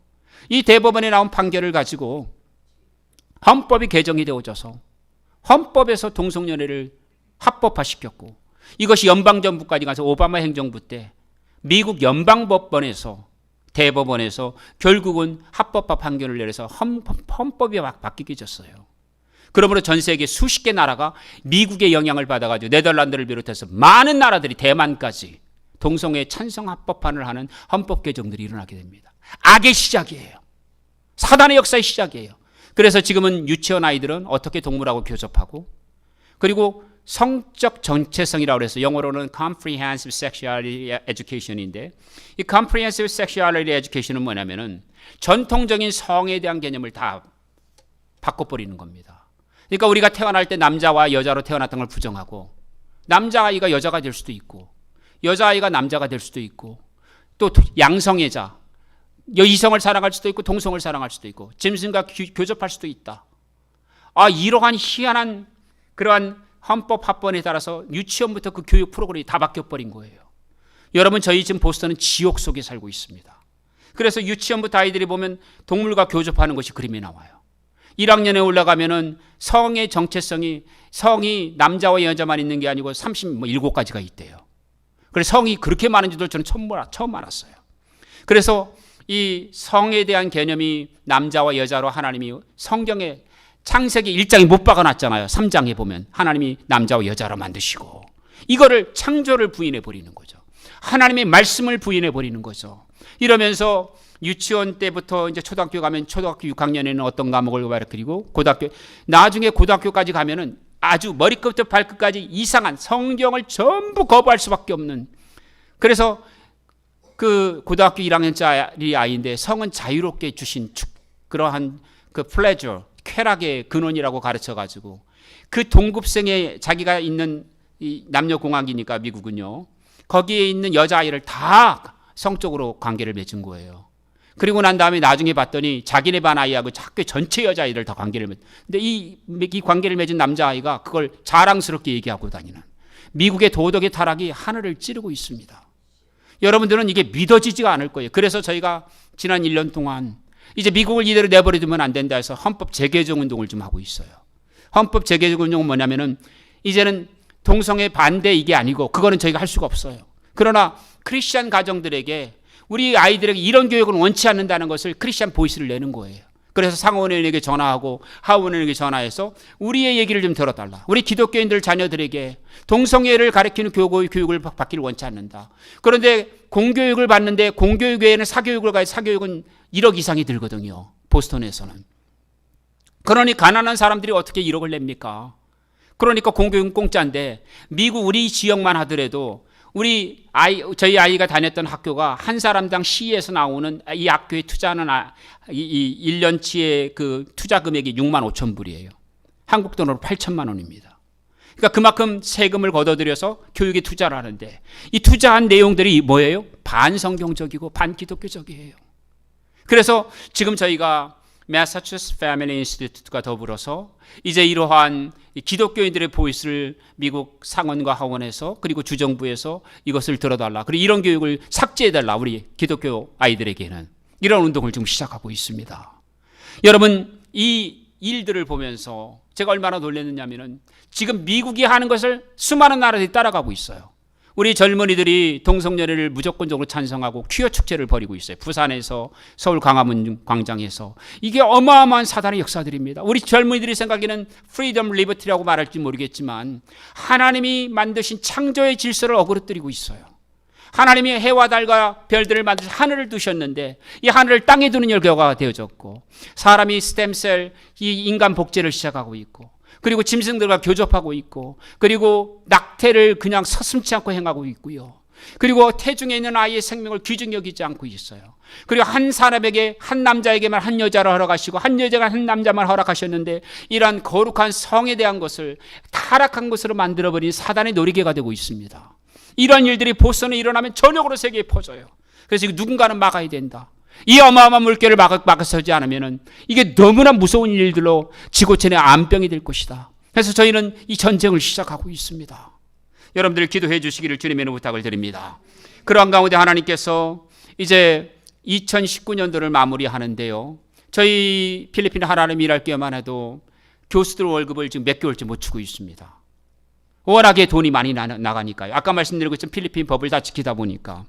이 대법원에 나온 판결을 가지고 헌법이 개정이 되어져서 헌법에서 동성연애를 합법화시켰고, 이것이 연방정부까지 가서 오바마 행정부 때 미국 연방법원에서 대법원에서 결국은 합법화 판결을 내려서 헌법이 바뀌게 됐어요. 그러므로 전 세계 수십 개 나라가 미국의 영향을 받아가지고 네덜란드를 비롯해서 많은 나라들이 대만까지 동성애 찬성 합법화를 하는 헌법 개정들이 일어나게 됩니다. 악의 시작이에요. 사단의 역사의 시작이에요. 그래서 지금은 유치원 아이들은 어떻게 동물하고 교접하고, 그리고 성적 정체성이라고 해서 영어로는 Comprehensive Sexuality Education인데, 이 Comprehensive Sexuality Education은 뭐냐면은 전통적인 성에 대한 개념을 다 바꿔버리는 겁니다. 그러니까 우리가 태어날 때 남자와 여자로 태어났던 걸 부정하고, 남자아이가 여자가 될 수도 있고, 여자아이가 남자가 될 수도 있고, 또 양성애자, 이성을 사랑할 수도 있고 동성을 사랑할 수도 있고 짐승과 교접할 수도 있다. 이러한 희한한 그러한 헌법 합본에 따라서 유치원부터 그 교육 프로그램이 다 바뀌어버린 거예요. 여러분, 저희 지금 보스턴은 지옥 속에 살고 있습니다. 그래서 유치원부터 아이들이 보면 동물과 교접하는 것이 그림에 나와요. 1학년에 올라가면은 성의 정체성이, 성이 남자와 여자만 있는 게 아니고 37가지가 있대요. 그래서 성이 그렇게 많은 줄도 저는 처음 알았어요. 그래서 이 성에 대한 개념이 남자와 여자로 하나님이 성경에 창세기 1장에 못 박아놨잖아요. 3장에 보면 하나님이 남자와 여자로 만드시고 이거를 창조를 부인해 버리는 거죠. 하나님의 말씀을 부인해 버리는 거죠. 이러면서 유치원 때부터 이제 초등학교 가면 초등학교 6학년에는 어떤 과목을 가르치고 나중에 고등학교까지 가면은 아주 머리끝부터 발끝까지 이상한 성경을 전부 거부할 수밖에 없는, 그래서 그 고등학교 1학년짜리 아이인데 성은 자유롭게 주신 그러한 그 플레저, 쾌락의 근원이라고 가르쳐 가지고 그 동급생에 자기가 있는 이 남녀공학이니까 미국은요, 거기에 있는 여자아이를 다 성적으로 관계를 맺은 거예요. 그리고 난 다음에 나중에 봤더니 자기네 반 아이하고 학교 전체 여자아이들 다 관계를 맺은. 근데 이 관계를 맺은 남자아이가 그걸 자랑스럽게 얘기하고 다니는, 미국의 도덕의 타락이 하늘을 찌르고 있습니다. 여러분들은 이게 믿어지지가 않을 거예요. 그래서 저희가 지난 1년 동안 이제 미국을 이대로 내버려두면 안 된다 해서 헌법 재개정 운동을 좀 하고 있어요. 헌법 재개정 운동은 뭐냐면은 이제는 동성애 반대 이게 아니고 그거는 저희가 할 수가 없어요. 그러나 크리스찬 가정들에게 우리 아이들에게 이런 교육을 원치 않는다는 것을 크리스찬 보이스를 내는 거예요. 그래서 상원의원에게 전화하고 하원의원에게 전화해서 우리의 얘기를 좀 들어달라. 우리 기독교인들 자녀들에게 동성애를 가르치는 교육을 받기를 원치 않는다. 그런데 공교육을 받는데 공교육 외에는 사교육을 가야 사교육은 1억 이상이 들거든요. 보스턴에서는. 그러니 가난한 사람들이 어떻게 1억을 냅니까? 그러니까 공교육은 공짜인데 미국 우리 지역만 하더라도 저희 아이가 다녔던 학교가 한 사람당 시에서 나오는 이 학교에 투자하는 이 1년치의 그 투자 금액이 6만 5천 불이에요. 한국 돈으로 8천만 원입니다. 그러니까 그만큼 세금을 걷어들여서 교육에 투자를 하는데 이 투자한 내용들이 뭐예요? 반성경적이고 반기독교적이에요. 그래서 지금 저희가 매사추세츠 패밀리 인스티튜트가 더불어서 이제 이러한 기독교인들의 보이스를 미국 상원과 하원에서 그리고 주정부에서 이것을 들어달라. 그리고 이런 교육을 삭제해달라. 우리 기독교 아이들에게는. 이런 운동을 지금 시작하고 있습니다. 여러분, 이 일들을 보면서 제가 얼마나 놀랐느냐면은 지금 미국이 하는 것을 수많은 나라들이 따라가고 있어요. 우리 젊은이들이 동성연애를 무조건적으로 찬성하고 퀴어 축제를 벌이고 있어요. 부산에서, 서울 광화문 광장에서. 이게 어마어마한 사단의 역사들입니다. 우리 젊은이들이 생각에는 프리덤 리버티라고 말할지 모르겠지만 하나님이 만드신 창조의 질서를 어그러뜨리고 있어요. 하나님이 해와 달과 별들을 만드셔서 하늘을 두셨는데 이 하늘을 땅에 두는 결과가 되어졌고, 사람이 스템셀, 이 인간 복제를 시작하고 있고, 그리고 짐승들과 교접하고 있고, 그리고 낙태를 그냥 서슴지 않고 행하고 있고요. 그리고 태중에 있는 아이의 생명을 귀중히 여기지 않고 있어요. 그리고 한 사람에게, 한 남자에게만 한 여자를 허락하시고 한 여자가 한 남자만 허락하셨는데 이러한 거룩한 성에 대한 것을 타락한 것으로 만들어버린 사단의 놀이개가 되고 있습니다. 이런 일들이 보스턴에 일어나면 전역으로 세계에 퍼져요. 그래서 누군가는 막아야 된다. 이 어마어마한 물결을 막아서지 않으면 이게 너무나 무서운 일들로 지구촌의 암병이 될 것이다. 그래서 저희는 이 전쟁을 시작하고 있습니다. 여러분들 기도해 주시기를 주님의 부탁을 드립니다. 그러한 가운데 하나님께서 이제 2019년도를 마무리하는데요, 저희 필리핀 하나님 일할 때만 해도 교수들 월급을 지금 몇 개월째 못 주고 있습니다. 워낙에 돈이 많이 나가니까요. 아까 말씀드린 것처럼 필리핀 법을 다 지키다 보니까.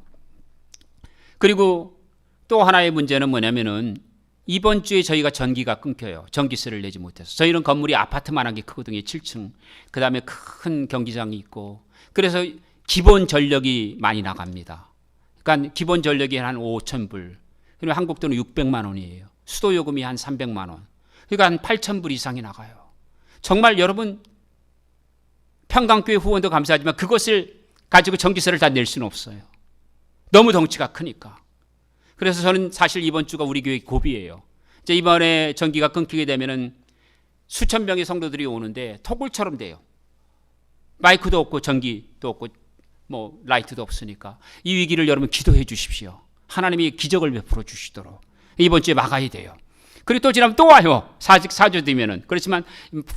그리고 또 하나의 문제는 뭐냐면은 이번 주에 저희가 전기가 끊겨요. 전기세를 내지 못해서. 저희는 건물이 아파트만한 게 크거든요. 7층. 그 다음에 큰 경기장이 있고. 그래서 기본 전력이 많이 나갑니다. 그러니까 기본 전력이 한 5천 불. 그리고 한국 돈은 600만 원이에요. 수도 요금이 한 300만 원. 그러니까 한 8천 불 이상이 나가요. 정말 여러분, 평강교회 후원도 감사하지만 그것을 가지고 전기세를 다 낼 수는 없어요. 너무 덩치가 크니까. 그래서 저는 사실 이번 주가 우리 교회 고비예요. 이제 이번에 전기가 끊기게 되면은 수천 명의 성도들이 오는데 토굴처럼 돼요. 마이크도 없고 전기도 없고 뭐 라이트도 없으니까 이 위기를 여러분 기도해 주십시오. 하나님이 기적을 베풀어 주시도록 이번 주에 막아야 돼요. 그리고 또 지나면 또 와요. 4주 뒤면은. 그렇지만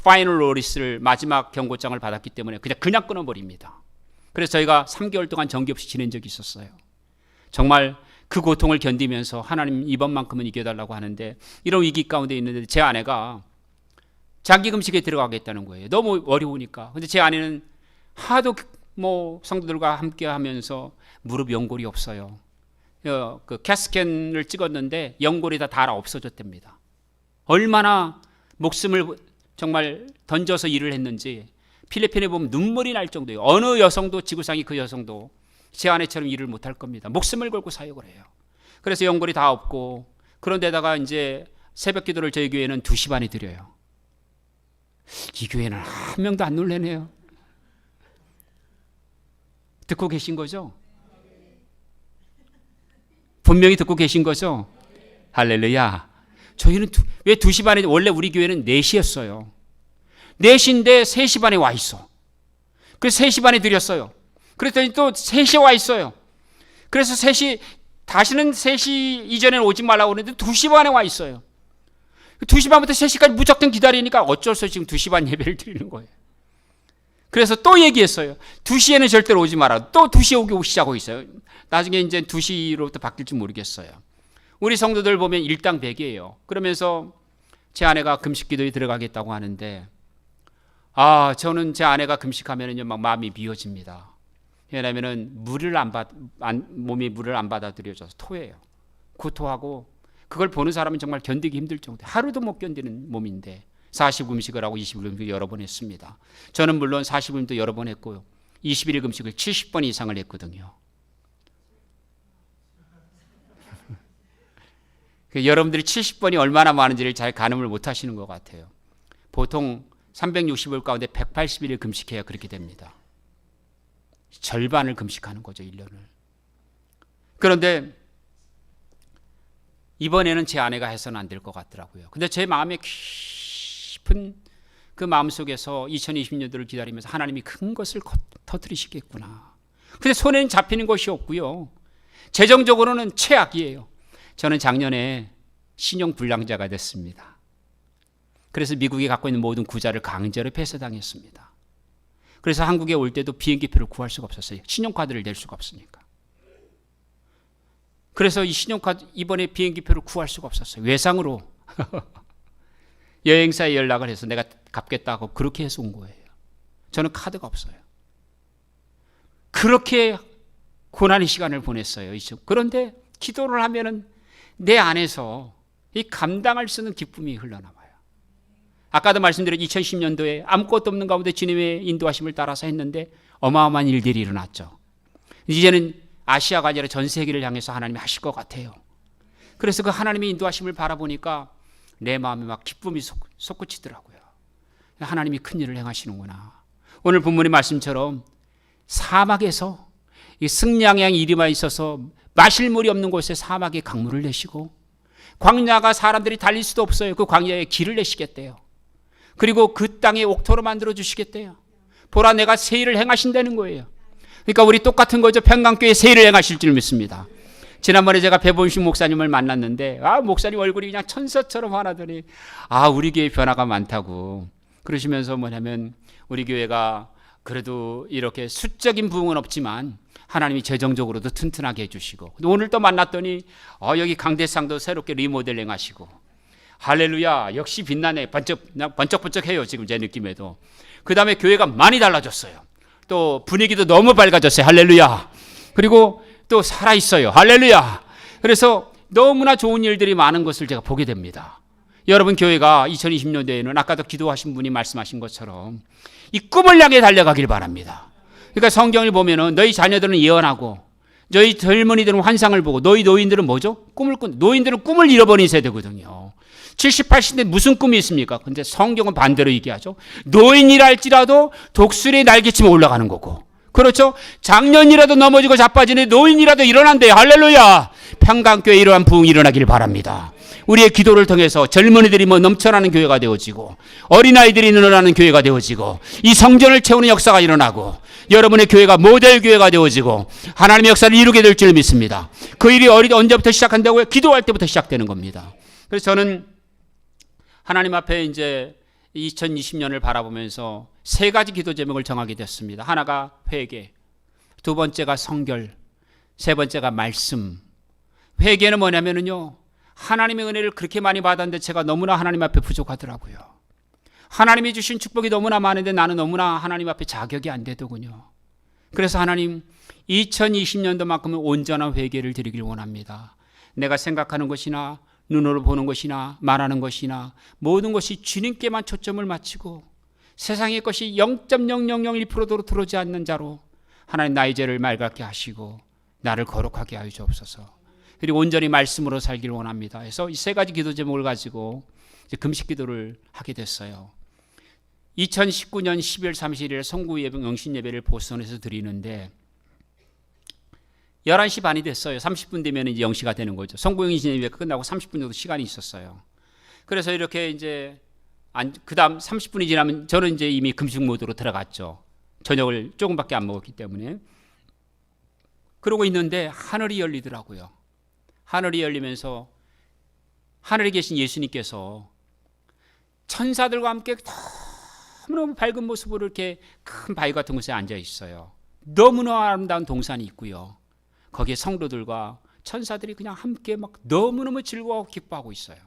파이널 노리스를 마지막 경고장을 받았기 때문에 그냥 끊어버립니다. 그래서 저희가 3개월 동안 전기 없이 지낸 적이 있었어요. 정말 그 고통을 견디면서 하나님 이번만큼은 이겨달라고 하는데 이런 위기 가운데 있는데 제 아내가 장기 금식에 들어가겠다는 거예요. 너무 어려우니까. 근데 제 아내는 하도 뭐 성도들과 함께 하면서 무릎 연골이 없어요. 그 캐스캔을 찍었는데 연골이 다 닳아 없어졌답니다. 얼마나 목숨을 정말 던져서 일을 했는지 필리핀에 보면 눈물이 날 정도예요. 어느 여성도 지구상의 그 여성도 제 아내처럼 일을 못할 겁니다. 목숨을 걸고 사역을 해요. 그래서 연골이 다 없고, 그런데다가 이제 새벽 기도를 저희 교회는 2시 반에 드려요. 이 교회는 한 명도 안 놀래네요. 듣고 계신 거죠? 분명히 듣고 계신 거죠? 할렐루야. 저희는 왜 2시 반에, 원래 우리 교회는 4시였어요. 4시인데 3시 반에 와 있어. 그래서 3시 반에 드렸어요. 그랬더니 또 3시에 와 있어요. 그래서 3시, 다시는 3시 이전에는 오지 말라고 그랬는데 2시 반에 와 있어요. 2시 반부터 3시까지 무작정 기다리니까 어쩔 수 없이 지금 2시 반 예배를 드리는 거예요. 그래서 또 얘기했어요. 2시에는 절대로 오지 마라. 또 2시에 오기 시작하고 있어요. 나중에 이제 2시로부터 바뀔지 모르겠어요. 우리 성도들 보면 일당 100이에요. 그러면서 제 아내가 금식 기도에 들어가겠다고 하는데, 저는 제 아내가 금식하면은요, 막 마음이 미어집니다. 왜냐면은 몸이 물을 안 받아들여져서 토해요. 구토하고, 그걸 보는 사람은 정말 견디기 힘들 정도. 하루도 못 견디는 몸인데 40금식을 하고 20일 금식을 여러 번 했습니다. 저는 물론 40일도 여러 번 했고요. 21일 금식을 70번 이상을 했거든요. 여러분들이 70번이 얼마나 많은지를 잘 가늠을 못 하시는 것 같아요. 보통 360일 가운데 180일을 금식해야 그렇게 됩니다. 절반을 금식하는 거죠, 1년을. 그런데 이번에는 제 아내가 해서는 안 될 것 같더라고요. 근데 제 마음에 깊은 그 마음속에서 2020년도를 기다리면서 하나님이 큰 것을 터뜨리시겠구나. 근데 손에는 잡히는 것이 없고요. 재정적으로는 최악이에요. 저는 작년에 신용불량자가 됐습니다. 그래서 미국이 갖고 있는 모든 구자를 강제로 폐쇄당했습니다. 그래서 한국에 올 때도 비행기표를 구할 수가 없었어요. 신용카드를 낼 수가 없으니까. 그래서 이 신용카드, 이번에 비행기표를 구할 수가 없었어요. 외상으로 여행사에 연락을 해서 내가 갚겠다고 그렇게 해서 온 거예요. 저는 카드가 없어요. 그렇게 고난의 시간을 보냈어요. 그런데 기도를 하면은 내 안에서 이 감당할 수 있는 기쁨이 흘러나와요. 아까도 말씀드린 2010년도에 아무것도 없는 가운데 주님의 인도하심을 따라서 했는데 어마어마한 일들이 일어났죠. 이제는 아시아가 아니라 전 세계를 향해서 하나님이 하실 것 같아요. 그래서 그 하나님의 인도하심을 바라보니까 내 마음에 막 기쁨이 솟구치더라고요. 하나님이 큰 일을 행하시는구나. 오늘 본문의 말씀처럼 사막에서 이 승냥의 이름에 있어서 마실 물이 없는 곳에 사막에 강물을 내시고, 광야가 사람들이 달릴 수도 없어요. 그 광야에 길을 내시겠대요. 그리고 그 땅에 옥토로 만들어 주시겠대요. 보라, 내가 새 일을 행하신다는 거예요. 그러니까 우리 똑같은 거죠. 평강교회 새 일을 행하실 줄 믿습니다. 지난번에 제가 배범식 목사님을 만났는데, 목사님 얼굴이 그냥 천사처럼 환하더니, 우리 교회 변화가 많다고 그러시면서 뭐냐면, 우리 교회가 그래도 이렇게 수적인 부흥은 없지만 하나님이 재정적으로도 튼튼하게 해주시고, 오늘 또 만났더니 여기 강대상도 새롭게 리모델링 하시고, 할렐루야, 역시 빛나네. 번쩍번쩍해요, 지금 제 느낌에도. 그 다음에 교회가 많이 달라졌어요. 또 분위기도 너무 밝아졌어요. 할렐루야. 그리고 또 살아있어요. 할렐루야. 그래서 너무나 좋은 일들이 많은 것을 제가 보게 됩니다. 여러분, 교회가 2020년도에는 아까도 기도하신 분이 말씀하신 것처럼 이 꿈을 향해 달려가길 바랍니다. 그러니까 성경을 보면은 너희 자녀들은 예언하고, 너희 젊은이들은 환상을 보고, 너희 노인들은 뭐죠? 노인들은 꿈을 잃어버린 세대거든요. 70, 80대 무슨 꿈이 있습니까? 근데 성경은 반대로 얘기하죠. 노인이랄지라도 독수리의 날개치며 올라가는 거고, 그렇죠? 작년이라도 넘어지고 자빠지는 노인이라도 일어난대요. 할렐루야. 평강교회 이러한 부흥이 일어나길 바랍니다. 우리의 기도를 통해서 젊은이들이 넘쳐나는 교회가 되어지고, 어린아이들이 늘어나는 교회가 되어지고, 이 성전을 채우는 역사가 일어나고, 여러분의 교회가 모델 교회가 되어지고 하나님의 역사를 이루게 될 줄 믿습니다. 그 일이 언제부터 시작한다고요? 기도할 때부터 시작되는 겁니다. 그래서 저는 하나님 앞에 이제 2020년을 바라보면서 3가지 기도 제목을 정하게 됐습니다. 하나가 회개, 2번째가 성결, 3번째가 말씀. 회개는 뭐냐면요, 하나님의 은혜를 그렇게 많이 받았는데 제가 너무나 하나님 앞에 부족하더라고요. 하나님이 주신 축복이 너무나 많은데 나는 너무나 하나님 앞에 자격이 안 되더군요. 그래서 하나님 2020년도만큼은 온전한 회개를 드리길 원합니다. 내가 생각하는 것이나 눈으로 보는 것이나 말하는 것이나 모든 것이 주님께만 초점을 맞추고 세상의 것이 0.0001%도 들어오지 않는 자로 하나님 나의 죄를 맑게 하시고 나를 거룩하게 하여 주옵소서. 그리고 온전히 말씀으로 살길 원합니다. 그래서 이 세 가지 기도 제목을 가지고 이제 금식 기도를 하게 됐어요. 2019년 12월 30일 성구 예배 영신 예배를 보선에서 드리는데 11시 반이 됐어요. 30분 되면 이제 0시가 되는 거죠. 성구 영신 예배가 끝나고 30분 정도 시간이 있었어요. 그래서 이렇게 이제 그다음 30분이 지나면 저는 이제 이미 금식 모드로 들어갔죠. 저녁을 조금밖에 안 먹었기 때문에. 그러고 있는데 하늘이 열리더라고요. 하늘이 열리면서 하늘에 계신 예수님께서 천사들과 함께 너무너무 밝은 모습으로 이렇게 큰 바위 같은 곳에 앉아 있어요. 너무나 아름다운 동산이 있고요. 거기에 성도들과 천사들이 그냥 함께 막 너무너무 즐거워하고 기뻐하고 있어요.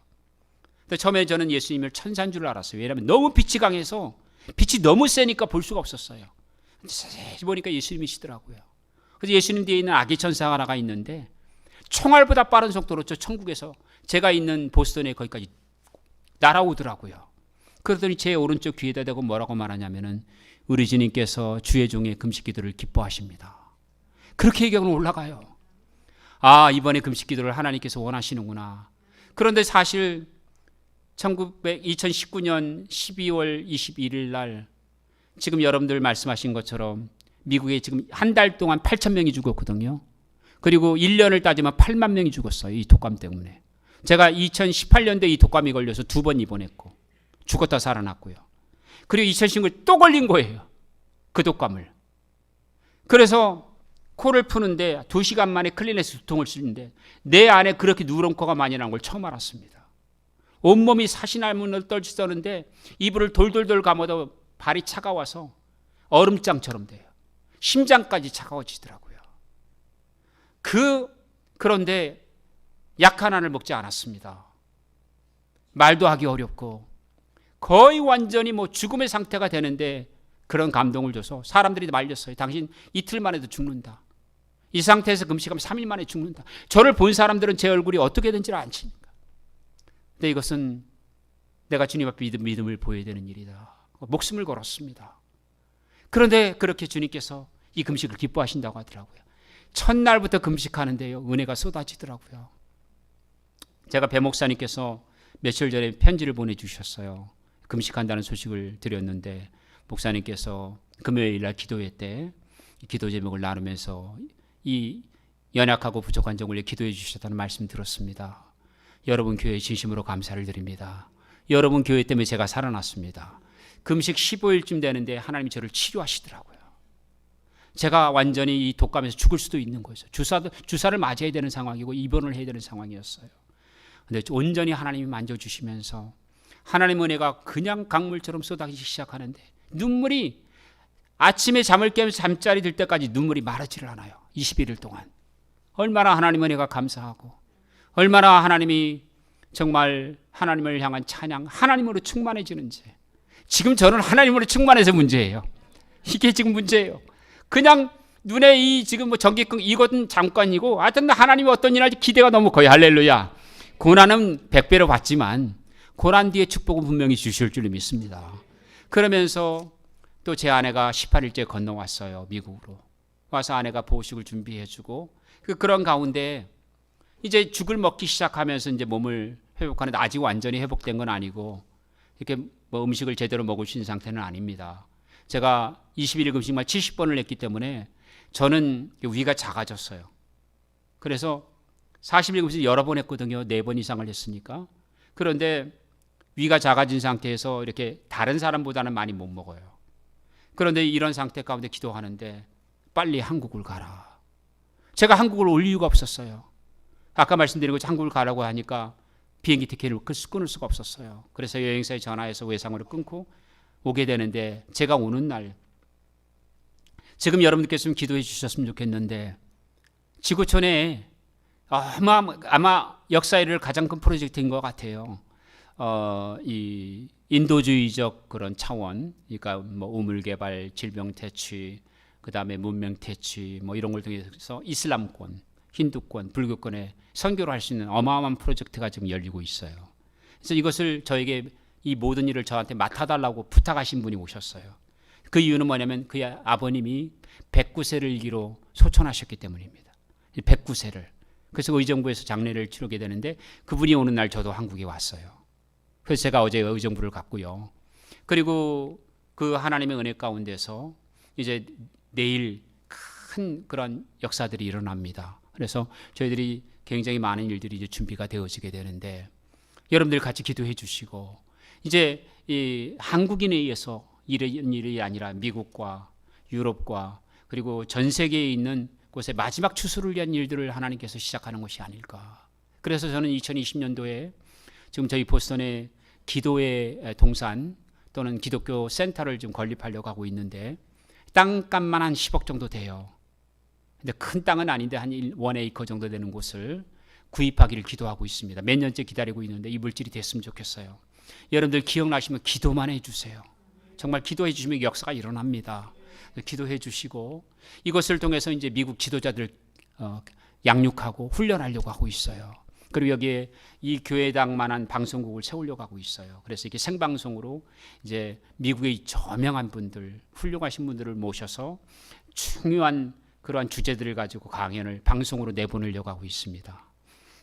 근데 처음에 저는 예수님을 천사인 줄 알았어요. 왜냐하면 너무 빛이 강해서 빛이 너무 세니까 볼 수가 없었어요. 자세히 보니까 예수님이시더라고요. 그래서 예수님 뒤에 있는 아기 천사가 하나가 있는데 총알보다 빠른 속도로 저 천국에서 제가 있는 보스턴에 거기까지 날아오더라고요. 그러더니 제 오른쪽 귀에다 대고 뭐라고 말하냐면은 우리 주님께서 주의 종의 금식 기도를 기뻐하십니다. 그렇게 얘기하고 올라가요. 아, 이번에 금식 기도를 하나님께서 원하시는구나. 그런데 사실 2019년 12월 21일 날 지금 여러분들 말씀하신 것처럼 미국에 지금 한 달 동안 8,000명이 죽었거든요. 그리고 1년을 따지면 8만 명이 죽었어요. 이 독감 때문에. 제가 2018년도에 이 독감이 걸려서 2번 입원했고 죽었다 살아났고요. 그리고 2019년에 또 걸린 거예요. 그 독감을. 그래서 코를 푸는데 2시간 만에 클리넥스 2통을 쓰는데 내 안에 그렇게 누런 코가 많이 난 걸 처음 알았습니다. 온몸이 사시나무를 떨치는데 이불을 돌돌돌 감아도 발이 차가워서 얼음장처럼 돼요. 심장까지 차가워지더라고요. 그런데 약 하나를 먹지 않았습니다. 말도 하기 어렵고 거의 완전히 죽음의 상태가 되는데 그런 감동을 줘서 사람들이 말렸어요. 당신 이틀 만에도 죽는다. 이 상태에서 금식하면 3일 만에 죽는다. 저를 본 사람들은 제 얼굴이 어떻게 된지를 안 치니까. 근데 이것은 내가 주님 앞에 믿음을 보여야 되는 일이다. 목숨을 걸었습니다. 그런데 그렇게 주님께서 이 금식을 기뻐하신다고 하더라고요. 첫날부터 금식하는데요, 은혜가 쏟아지더라고요. 제가 배 목사님께서 며칠 전에 편지를 보내주셨어요. 금식한다는 소식을 드렸는데 목사님께서 금요일 날 기도회 때 기도 제목을 나누면서 이 연약하고 부족한 종을 기도해 주셨다는 말씀 들었습니다. 여러분 교회에 진심으로 감사를 드립니다. 여러분 교회 때문에 제가 살아났습니다. 금식 15일쯤 되는데 하나님이 저를 치료하시더라고요. 제가 완전히 이 독감에서 죽을 수도 있는 거죠. 주사를 맞아야 되는 상황이고 입원을 해야 되는 상황이었어요. 근데 온전히 하나님이 만져주시면서 하나님의 은혜가 그냥 강물처럼 쏟아지기 시작하는데 눈물이 아침에 잠을 깨면서 잠자리 들 때까지 눈물이 마르지를 않아요. 21일 동안. 얼마나 하나님의 은혜가 감사하고 얼마나 하나님이 정말 하나님을 향한 찬양, 하나님으로 충만해지는지. 지금 저는 하나님으로 충만해서 문제예요. 이게 지금 문제예요. 그냥 눈에 이 지금 전기끈 이것은 잠깐이고 하여튼 하나님이 어떤 일 할지 기대가 너무 커요. 할렐루야. 고난은 100배로 받지만 고난 뒤에 축복은 분명히 주실 줄 믿습니다. 그러면서 또 제 아내가 18일째 건너왔어요. 미국으로. 와서 아내가 보식을 준비해주고 그런 가운데 이제 죽을 먹기 시작하면서 이제 몸을 회복하는데 아직 완전히 회복된 건 아니고 이렇게 음식을 제대로 먹을 수 있는 상태는 아닙니다. 제가 21일 금식만 70번을 했기 때문에 저는 위가 작아졌어요. 그래서 40일 금식 여러 번 했거든요. 4번 이상을 했으니까. 그런데 위가 작아진 상태에서 이렇게 다른 사람보다는 많이 못 먹어요. 그런데 이런 상태 가운데 기도하는데 빨리 한국을 가라. 제가 한국을 올 이유가 없었어요. 아까 말씀드린 것처럼 한국을 가라고 하니까 비행기 티켓을 끊을 수가 없었어요. 그래서 여행사에 전화해서 외상으로 끊고 오게 되는데 제가 오는 날 지금 여러분들께서 좀 기도해 주셨으면 좋겠는데 지구촌에 아마 역사 일을 가장 큰 프로젝트인 것 같아요. 이 인도주의적 그런 차원, 그러니까 우물 개발, 질병 퇴치, 그 다음에 문명 퇴치 뭐 이런 걸 통해서 이슬람권, 힌두권, 불교권에 선교를 할 수 있는 어마어마한 프로젝트가 지금 열리고 있어요. 그래서 이것을 저에게 이 모든 일을 저한테 맡아달라고 부탁하신 분이 오셨어요. 그 이유는 뭐냐면 그의 아버님이 109세를 일기로 소천하셨기 때문입니다. 109세를. 그래서 의정부에서 장례를 치르게 되는데 그분이 오는 날 저도 한국에 왔어요. 그래서 제가 어제 의정부를 갔고요. 그리고 그 하나님의 은혜 가운데서 이제 내일 큰 그런 역사들이 일어납니다. 그래서 저희들이 굉장히 많은 일들이 이제 준비가 되어지게 되는데 여러분들 같이 기도해 주시고 이제 이 한국인에 의해서 이런 일이 아니라 미국과 유럽과 그리고 전 세계에 있는 곳에 마지막 추수를 위한 일들을 하나님께서 시작하는 것이 아닐까. 그래서 저는 2020년도에 지금 저희 보스턴에 기도의 동산 또는 기독교 센터를 좀 건립하려고 하고 있는데 땅값만 한 10억 정도 돼요. 근데 큰 땅은 아닌데 한 1에이커 정도 되는 곳을 구입하기를 기도하고 있습니다. 몇 년째 기다리고 있는데 이 물질이 됐으면 좋겠어요. 여러분들 기억나시면 기도만 해주세요. 정말 기도해 주시면 역사가 일어납니다. 기도해 주시고 이것을 통해서 이제 미국 지도자들 양육하고 훈련하려고 하고 있어요. 그리고 여기에 이 교회당만한 방송국을 세우려고 하고 있어요. 그래서 이게 생방송으로 이제 미국의 저명한 분들, 훌륭하신 분들을 모셔서 중요한 그러한 주제들을 가지고 강연을 방송으로 내보내려고 하고 있습니다.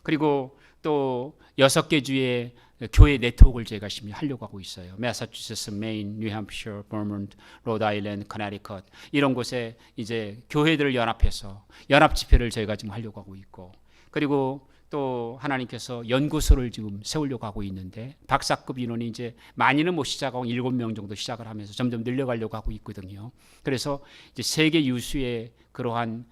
그리고 또 6개 주의 교회 네트워크를 저희가 하려고 하고 있어요. 매사추세츠, 메인, 뉴햄프셔, 버몬트, 로드아일랜드, 커네티컷 이런 곳에 이제 교회들을 연합해서 연합 집회를 저희가 지금 하려고 하고 있고 그리고 또 하나님께서 연구소를 지금 세우려고 하고 있는데 박사급 인원이 이제 많이는 못 시작하고 7명 정도 시작을 하면서 점점 늘려가려고 하고 있거든요. 그래서 이제 세계 유수의 그러한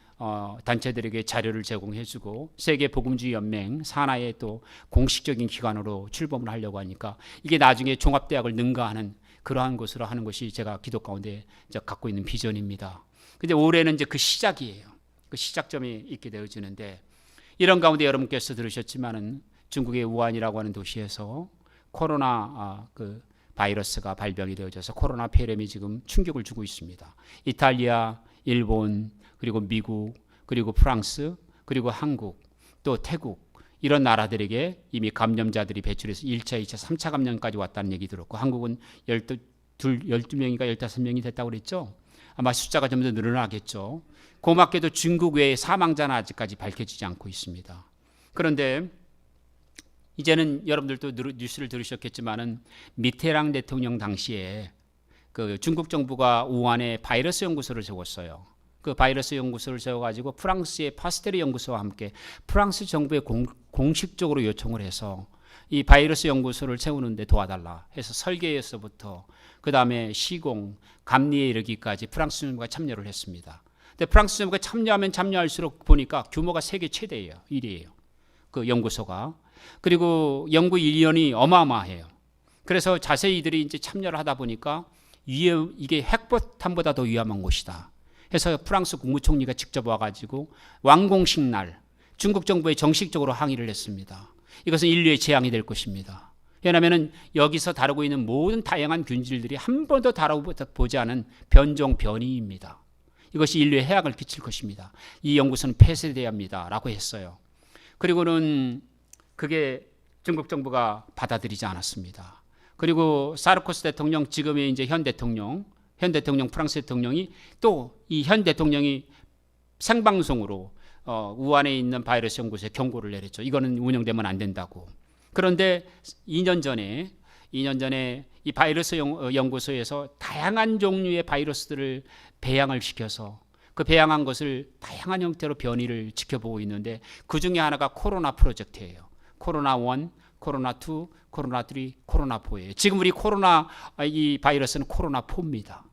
단체들에게 자료를 제공해주고 세계 복음주의 연맹 산하의 또 공식적인 기관으로 출범을 하려고 하니까 이게 나중에 종합대학을 능가하는 그러한 것으로 하는 것이 제가 기도 가운데 이제 갖고 있는 비전입니다. 근데 올해는 이제 그 시작이에요. 그 시작점이 있게 되어지는데 이런 가운데 여러분께서 들으셨지만은 중국의 우한이라고 하는 도시에서 코로나 그 바이러스가 발병이 되어져서 코로나 폐렴이 지금 충격을 주고 있습니다. 이탈리아, 일본, 그리고 미국, 그리고 프랑스, 그리고 한국, 또 태국 이런 나라들에게 이미 감염자들이 배출해서 1차, 2차, 3차 감염까지 왔다는 얘기 들었고 한국은 12명인가 15명이 됐다고 그랬죠. 아마 숫자가 좀 더 늘어나겠죠. 고맙게도 중국 외에 사망자는 아직까지 밝혀지지 않고 있습니다. 그런데 이제는 여러분들도 뉴스를 들으셨겠지만은 미테랑 대통령 당시에 그 중국 정부가 우한에 바이러스 연구소를 세웠어요. 그 바이러스 연구소를 세워가지고 프랑스의 파스테르 연구소와 함께 프랑스 정부에 공식적으로 요청을 해서 이 바이러스 연구소를 세우는데 도와달라 해서 설계에서부터 그 다음에 시공, 감리에 이르기까지 프랑스 정부가 참여를 했습니다. 근데 프랑스 정부가 참여하면 참여할수록 보니까 규모가 세계 최대예요. 1위예요. 그 연구소가. 그리고 연구 인원이 어마어마해요. 그래서 자세히 이들이 이제 참여를 하다 보니까 이게 핵폭탄보다 더 위험한 곳이다. 해서 프랑스 국무총리가 직접 와가지고 완공식 날 중국 정부에 정식적으로 항의를 했습니다. 이것은 인류의 재앙이 될 것입니다. 왜냐하면 여기서 다루고 있는 모든 다양한 균질들이 한 번도 다뤄보지 않은 변종 변이입니다. 이것이 인류에 해악을 끼칠 것입니다. 이 연구소는 폐쇄돼야 합니다. 라고 했어요. 그리고는 그게 중국 정부가 받아들이지 않았습니다. 그리고 사르코스 대통령, 지금의 이제 현 대통령 프랑스 대통령이 또 이 현 대통령이 생방송으로 우한에 있는 바이러스 연구소에 경고를 내렸죠. 이거는 운영되면 안 된다고. 그런데 2년 전에 이 바이러스 연구소에서 다양한 종류의 바이러스들을 배양을 시켜서 그 배양한 것을 다양한 형태로 변이를 지켜보고 있는데 그 중에 하나가 코로나 프로젝트예요. 코로나 1, 코로나 2, 코로나 3, 코로나 4예요. 지금 우리 코로나 이 바이러스는 코로나 4입니다.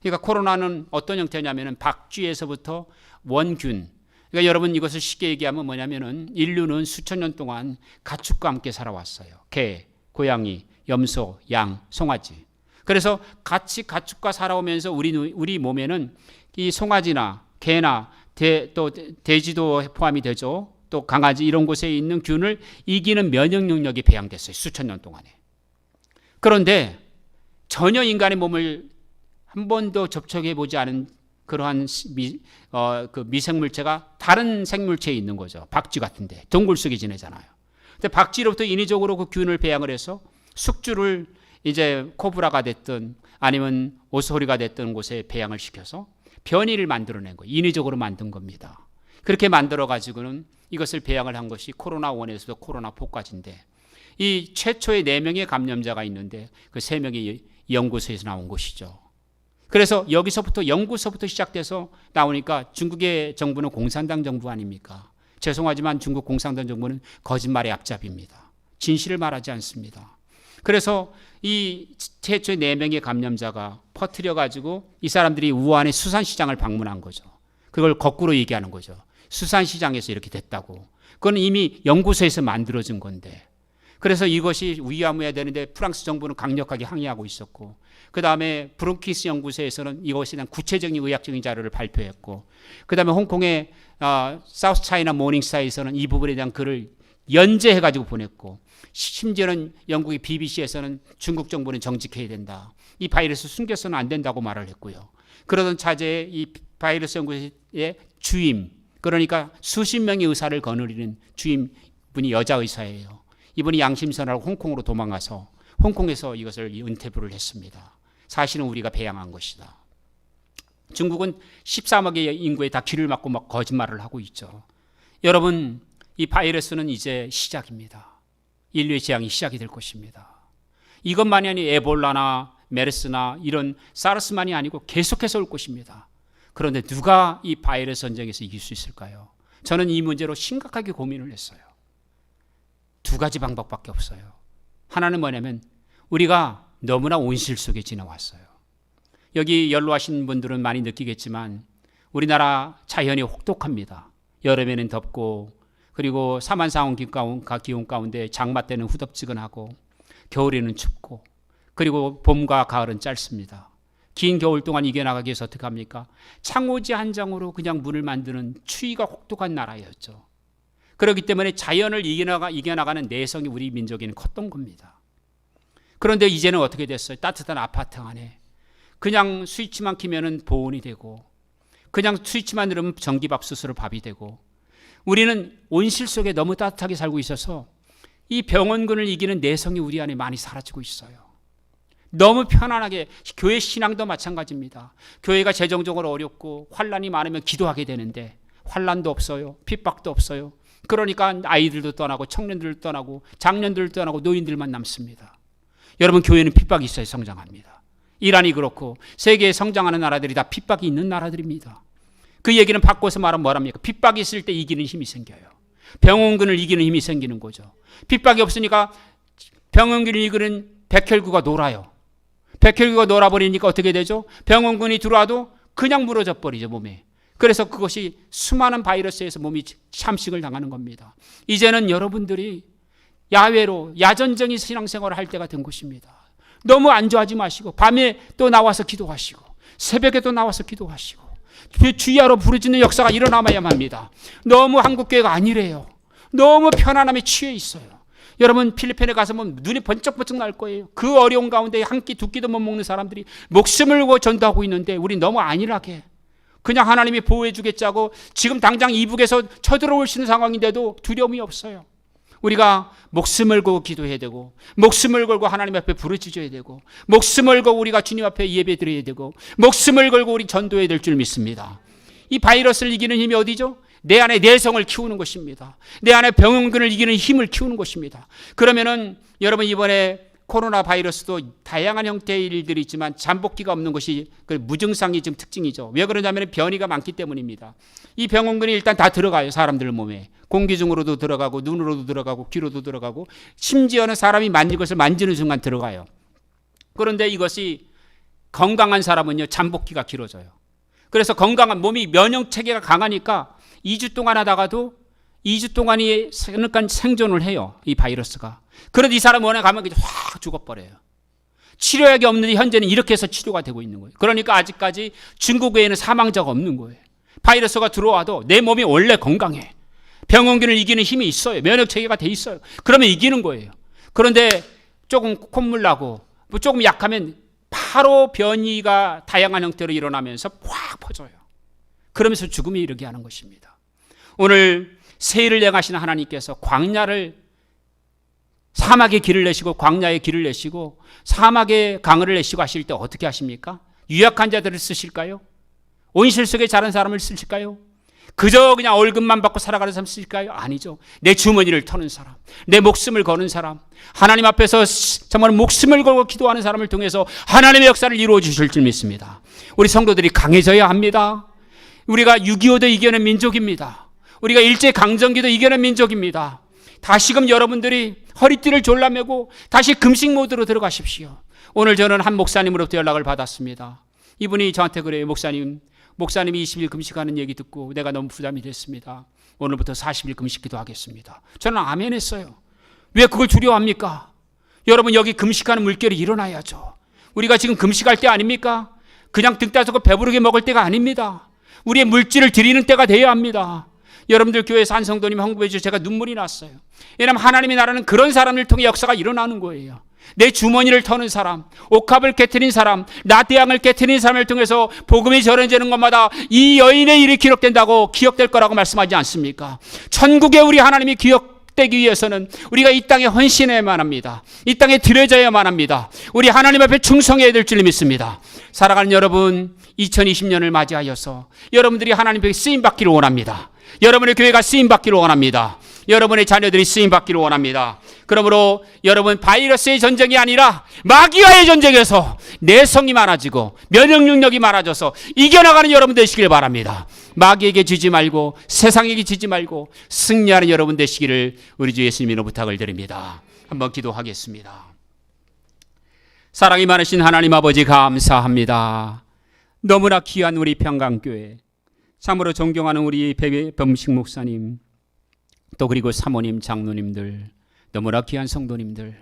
그러니까 코로나는 어떤 형태냐면은 박쥐에서부터 원균. 그러니까 여러분 이것을 쉽게 얘기하면 뭐냐면은 인류는 수천 년 동안 가축과 함께 살아왔어요. 개, 고양이, 염소, 양, 송아지. 그래서 같이 가축과 살아오면서 우리 몸에는 이 송아지나 개나 또 돼지도 포함이 되죠. 또 강아지 이런 곳에 있는 균을 이기는 면역 능력이 배양됐어요. 수천 년 동안에. 그런데 전혀 인간의 몸을 한 번도 접촉해 보지 않은 그러한 그 미생물체가 다른 생물체에 있는 거죠. 박쥐 같은데 동굴 속에 지내잖아요. 근데 박쥐로부터 인위적으로 그 균을 배양을 해서 숙주를 이제 코브라가 됐든 아니면 오소리가 됐던 곳에 배양을 시켜서 변이를 만들어낸 거예요. 인위적으로 만든 겁니다. 그렇게 만들어 가지고는 이것을 배양을 한 것이 코로나1에서 코로나4까지인데 이 최초의 4명의 감염자가 있는데 그 3명이 연구소에서 나온 것이죠. 그래서 여기서부터 연구소부터 시작돼서 나오니까 중국의 정부는 공산당 정부 아닙니까? 죄송하지만 중국 공산당 정부는 거짓말의 앞잡이입니다. 진실을 말하지 않습니다. 그래서 이 최초의 4명의 감염자가 퍼뜨려가지고 이 사람들이 우한의 수산시장을 방문한 거죠. 그걸 거꾸로 얘기하는 거죠. 수산시장에서 이렇게 됐다고. 그건 이미 연구소에서 만들어진 건데. 그래서 이것이 위험해야 되는데 프랑스 정부는 강력하게 항의하고 있었고, 그 다음에 브룬키스 연구소에서는 이것에 대한 구체적인 의학적인 자료를 발표했고, 그 다음에 홍콩의 사우스 차이나 모닝스타에서는 이 부분에 대한 글을 연재해가지고 보냈고, 심지어는 영국의 BBC에서는 중국 정부는 정직해야 된다. 이 바이러스 숨겨서는 안 된다고 말을 했고요. 그러던 차제에 이 바이러스 연구소의 주임, 그러니까 수십 명의 의사를 거느리는 주임분이 여자 의사예요. 이분이 양심선언하고 홍콩으로 도망가서 홍콩에서 이것을 은퇴부를 했습니다. 사실은 우리가 배양한 것이다. 중국은 13억의 인구에 다 귀를 막고 막 거짓말을 하고 있죠. 여러분, 이 바이러스는 이제 시작입니다. 인류의 재앙이 시작이 될 것입니다. 이것만이 아니라 에볼라나 메르스나 이런 사르스만이 아니고 계속해서 올 것입니다. 그런데 누가 이 바이러스 전쟁에서 이길 수 있을까요? 저는 이 문제로 심각하게 고민을 했어요. 2가지 방법밖에 없어요. 하나는 뭐냐면 우리가 너무나 온실 속에 지나왔어요. 여기 연로하신 분들은 많이 느끼겠지만 우리나라 자연이 혹독합니다. 여름에는 덥고, 그리고 사만사원 기온 가운데 장마 때는 후덥지근하고, 겨울에는 춥고, 그리고 봄과 가을은 짧습니다. 긴 겨울 동안 이겨나가기 위해서 어떻게 합니까? 창호지 한 장으로 그냥 문을 만드는 추위가 혹독한 나라였죠. 그렇기 때문에 자연을 이겨나가는 내성이 우리 민족에는 컸던 겁니다. 그런데 이제는 어떻게 됐어요? 따뜻한 아파트 안에 그냥 스위치만 키면은 보온이 되고, 그냥 스위치만 누르면 전기밥솥으로 밥이 되고, 우리는 온실 속에 너무 따뜻하게 살고 있어서 이 병원군을 이기는 내성이 우리 안에 많이 사라지고 있어요. 너무 편안하게, 교회 신앙도 마찬가지입니다. 교회가 재정적으로 어렵고 환난이 많으면 기도하게 되는데 환난도 없어요. 핍박도 없어요. 그러니까 아이들도 떠나고 청년들도 떠나고 장년들도 떠나고 노인들만 남습니다. 여러분, 교회는 핍박이 있어야 성장합니다. 이란이 그렇고 세계에 성장하는 나라들이 다 핍박이 있는 나라들입니다. 그 얘기는 바꿔서 말하면 뭐랍니까? 핍박이 있을 때 이기는 힘이 생겨요. 병원군을 이기는 힘이 생기는 거죠. 핍박이 없으니까 병원군을 이기는 백혈구가 놀아요. 백혈구가 놀아버리니까 어떻게 되죠? 병원군이 들어와도 그냥 무너져 버리죠, 몸에. 그래서 그것이 수많은 바이러스에서 몸이 참식을 당하는 겁니다. 이제는 여러분들이 야외로 야전적인 신앙생활을 할 때가 된 것입니다. 너무 안주하지 마시고 밤에 또 나와서 기도하시고 새벽에 또 나와서 기도하시고 주야로 부르짖는 역사가 일어나야만 합니다. 너무 한국교회가 아니래요. 너무 편안함에 취해 있어요. 여러분, 필리핀에 가서 보면 눈이 번쩍번쩍 날 거예요. 그 어려운 가운데 한 끼 두 끼도 못 먹는 사람들이 목숨을 걸고 전도하고 있는데 우리 너무 안일하게 그냥 하나님이 보호해 주겠자고 지금 당장 이북에서 쳐들어올 수 있는 상황인데도 두려움이 없어요. 우리가 목숨을 걸고 기도해야 되고, 목숨을 걸고 하나님 앞에 부르짖어야 되고, 목숨을 걸고 우리가 주님 앞에 예배 드려야 되고, 목숨을 걸고 우리 전도해야 될 줄 믿습니다. 이 바이러스를 이기는 힘이 어디죠? 내 안에 내성을 키우는 것입니다. 내 안에 병원군을 이기는 힘을 키우는 것입니다. 그러면은 여러분, 이번에 코로나 바이러스도 다양한 형태의 일들이 있지만 잠복기가 없는 것이 무증상이 지금 특징이죠. 왜 그러냐면 변이가 많기 때문입니다. 이 병원군이 일단 다 들어가요. 사람들 몸에. 공기 중으로도 들어가고 눈으로도 들어가고 귀로도 들어가고 심지어는 사람이 만질 것을 만지는 순간 들어가요. 그런데 이것이 건강한 사람은요, 잠복기가 길어져요. 그래서 건강한 몸이 면역체계가 강하니까 2주 동안 하다가도 2주 동안이 생존을 해요. 이 바이러스가. 그런데 이 사람 원에 가면 그냥 확 죽어버려요. 치료약이 없는데 현재는 이렇게 해서 치료가 되고 있는 거예요. 그러니까 아직까지 중국 외에는 사망자가 없는 거예요. 바이러스가 들어와도 내 몸이 원래 건강해. 병원균을 이기는 힘이 있어요. 면역체계가 돼 있어요. 그러면 이기는 거예요. 그런데 조금 콧물 나고 조금 약하면 바로 변이가 다양한 형태로 일어나면서 확 퍼져요. 그러면서 죽음이 이르게 하는 것입니다. 오늘 세일을 행하시는 하나님께서 광야를 사막의 길을 내시고 광야의 길을 내시고 사막의 강을 내시고 하실 때 어떻게 하십니까? 유약한 자들을 쓰실까요? 온실 속에 자란 사람을 쓰실까요? 그저 그냥 월급만 받고 살아가는 사람 쓰실까요? 아니죠. 내 주머니를 터는 사람, 내 목숨을 거는 사람, 하나님 앞에서 정말 목숨을 걸고 기도하는 사람을 통해서 하나님의 역사를 이루어 주실 줄 믿습니다. 우리 성도들이 강해져야 합니다. 우리가 6.25도 이겨낸 민족입니다. 우리가 일제강점기도 이겨낸 민족입니다. 다시금 여러분들이 허리띠를 졸라매고 다시 금식 모드로 들어가십시오. 오늘 저는 한 목사님으로부터 연락을 받았습니다. 이분이 저한테 그래요. 목사님이 20일 금식하는 얘기 듣고 내가 너무 부담이 됐습니다. 오늘부터 40일 금식 기도하겠습니다. 저는 아멘 했어요. 왜 그걸 두려워합니까? 여러분, 여기 금식하는 물결이 일어나야죠. 우리가 지금 금식할 때 아닙니까? 그냥 등 따지고 배부르게 먹을 때가 아닙니다. 우리의 물질을 드리는 때가 되어야 합니다. 여러분들 교회에서 한 성도님 헌금해 주셔서 제가 눈물이 났어요. 왜냐하면 하나님의 나라는 그런 사람을 통해 역사가 일어나는 거예요. 내 주머니를 터는 사람, 옥합을 깨트린 사람, 나대양을 깨트린 사람을 통해서 복음이 전해지는 것마다 이 여인의 일이 기록된다고 기억될 거라고 말씀하지 않습니까? 천국에 우리 하나님이 기억되기 위해서는 우리가 이 땅에 헌신해야만 합니다. 이 땅에 드려져야만 합니다. 우리 하나님 앞에 충성해야 될 줄 믿습니다. 살아가는 여러분, 2020년을 맞이하여서 여러분들이 하나님 앞에 쓰임받기를 원합니다. 여러분의 교회가 쓰임받기를 원합니다. 여러분의 자녀들이 쓰임받기를 원합니다. 그러므로 여러분, 바이러스의 전쟁이 아니라 마귀와의 전쟁에서 내성이 많아지고 면역 능력이 많아져서 이겨나가는 여러분 되시길 바랍니다. 마귀에게 지지 말고 세상에게 지지 말고 승리하는 여러분 되시기를 우리 주 예수님으로 부탁을 드립니다. 한번 기도하겠습니다. 사랑이 많으신 하나님 아버지, 감사합니다. 너무나 귀한 우리 평강교회, 참으로 존경하는 우리 배범식 목사님, 또 그리고 사모님, 장로님들, 너무나 귀한 성도님들,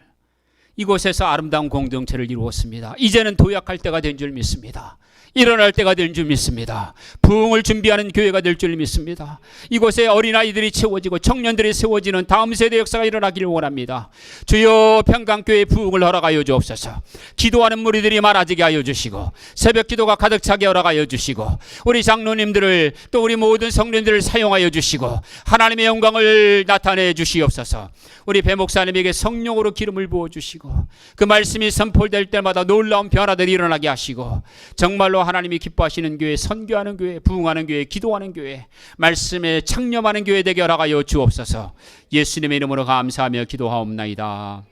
이곳에서 아름다운 공동체를 이루었습니다. 이제는 도약할 때가 된 줄 믿습니다. 일어날 때가 된 줄 믿습니다. 부흥을 준비하는 교회가 될 줄 믿습니다. 이곳에 어린아이들이 채워지고 청년들이 세워지는 다음 세대 역사가 일어나기를 원합니다. 주여, 평강교회 부흥을 허락하여 주옵소서. 기도하는 무리들이 많아지게 하여 주시고 새벽 기도가 가득 차게 허락하여 주시고 우리 장로님들을 또 우리 모든 성도님들을 사용하여 주시고 하나님의 영광을 나타내 주시옵소서. 우리 배 목사님에게 성령으로 기름을 부어주시고 그 말씀이 선포될 때마다 놀라운 변화들이 일어나게 하시고 정말로 하나님이 기뻐하시는 교회, 선교하는 교회, 부흥하는 교회, 기도하는 교회, 말씀에 창념하는 교회 되게 허락하여 주옵소서. 예수님의 이름으로 감사하며 기도하옵나이다.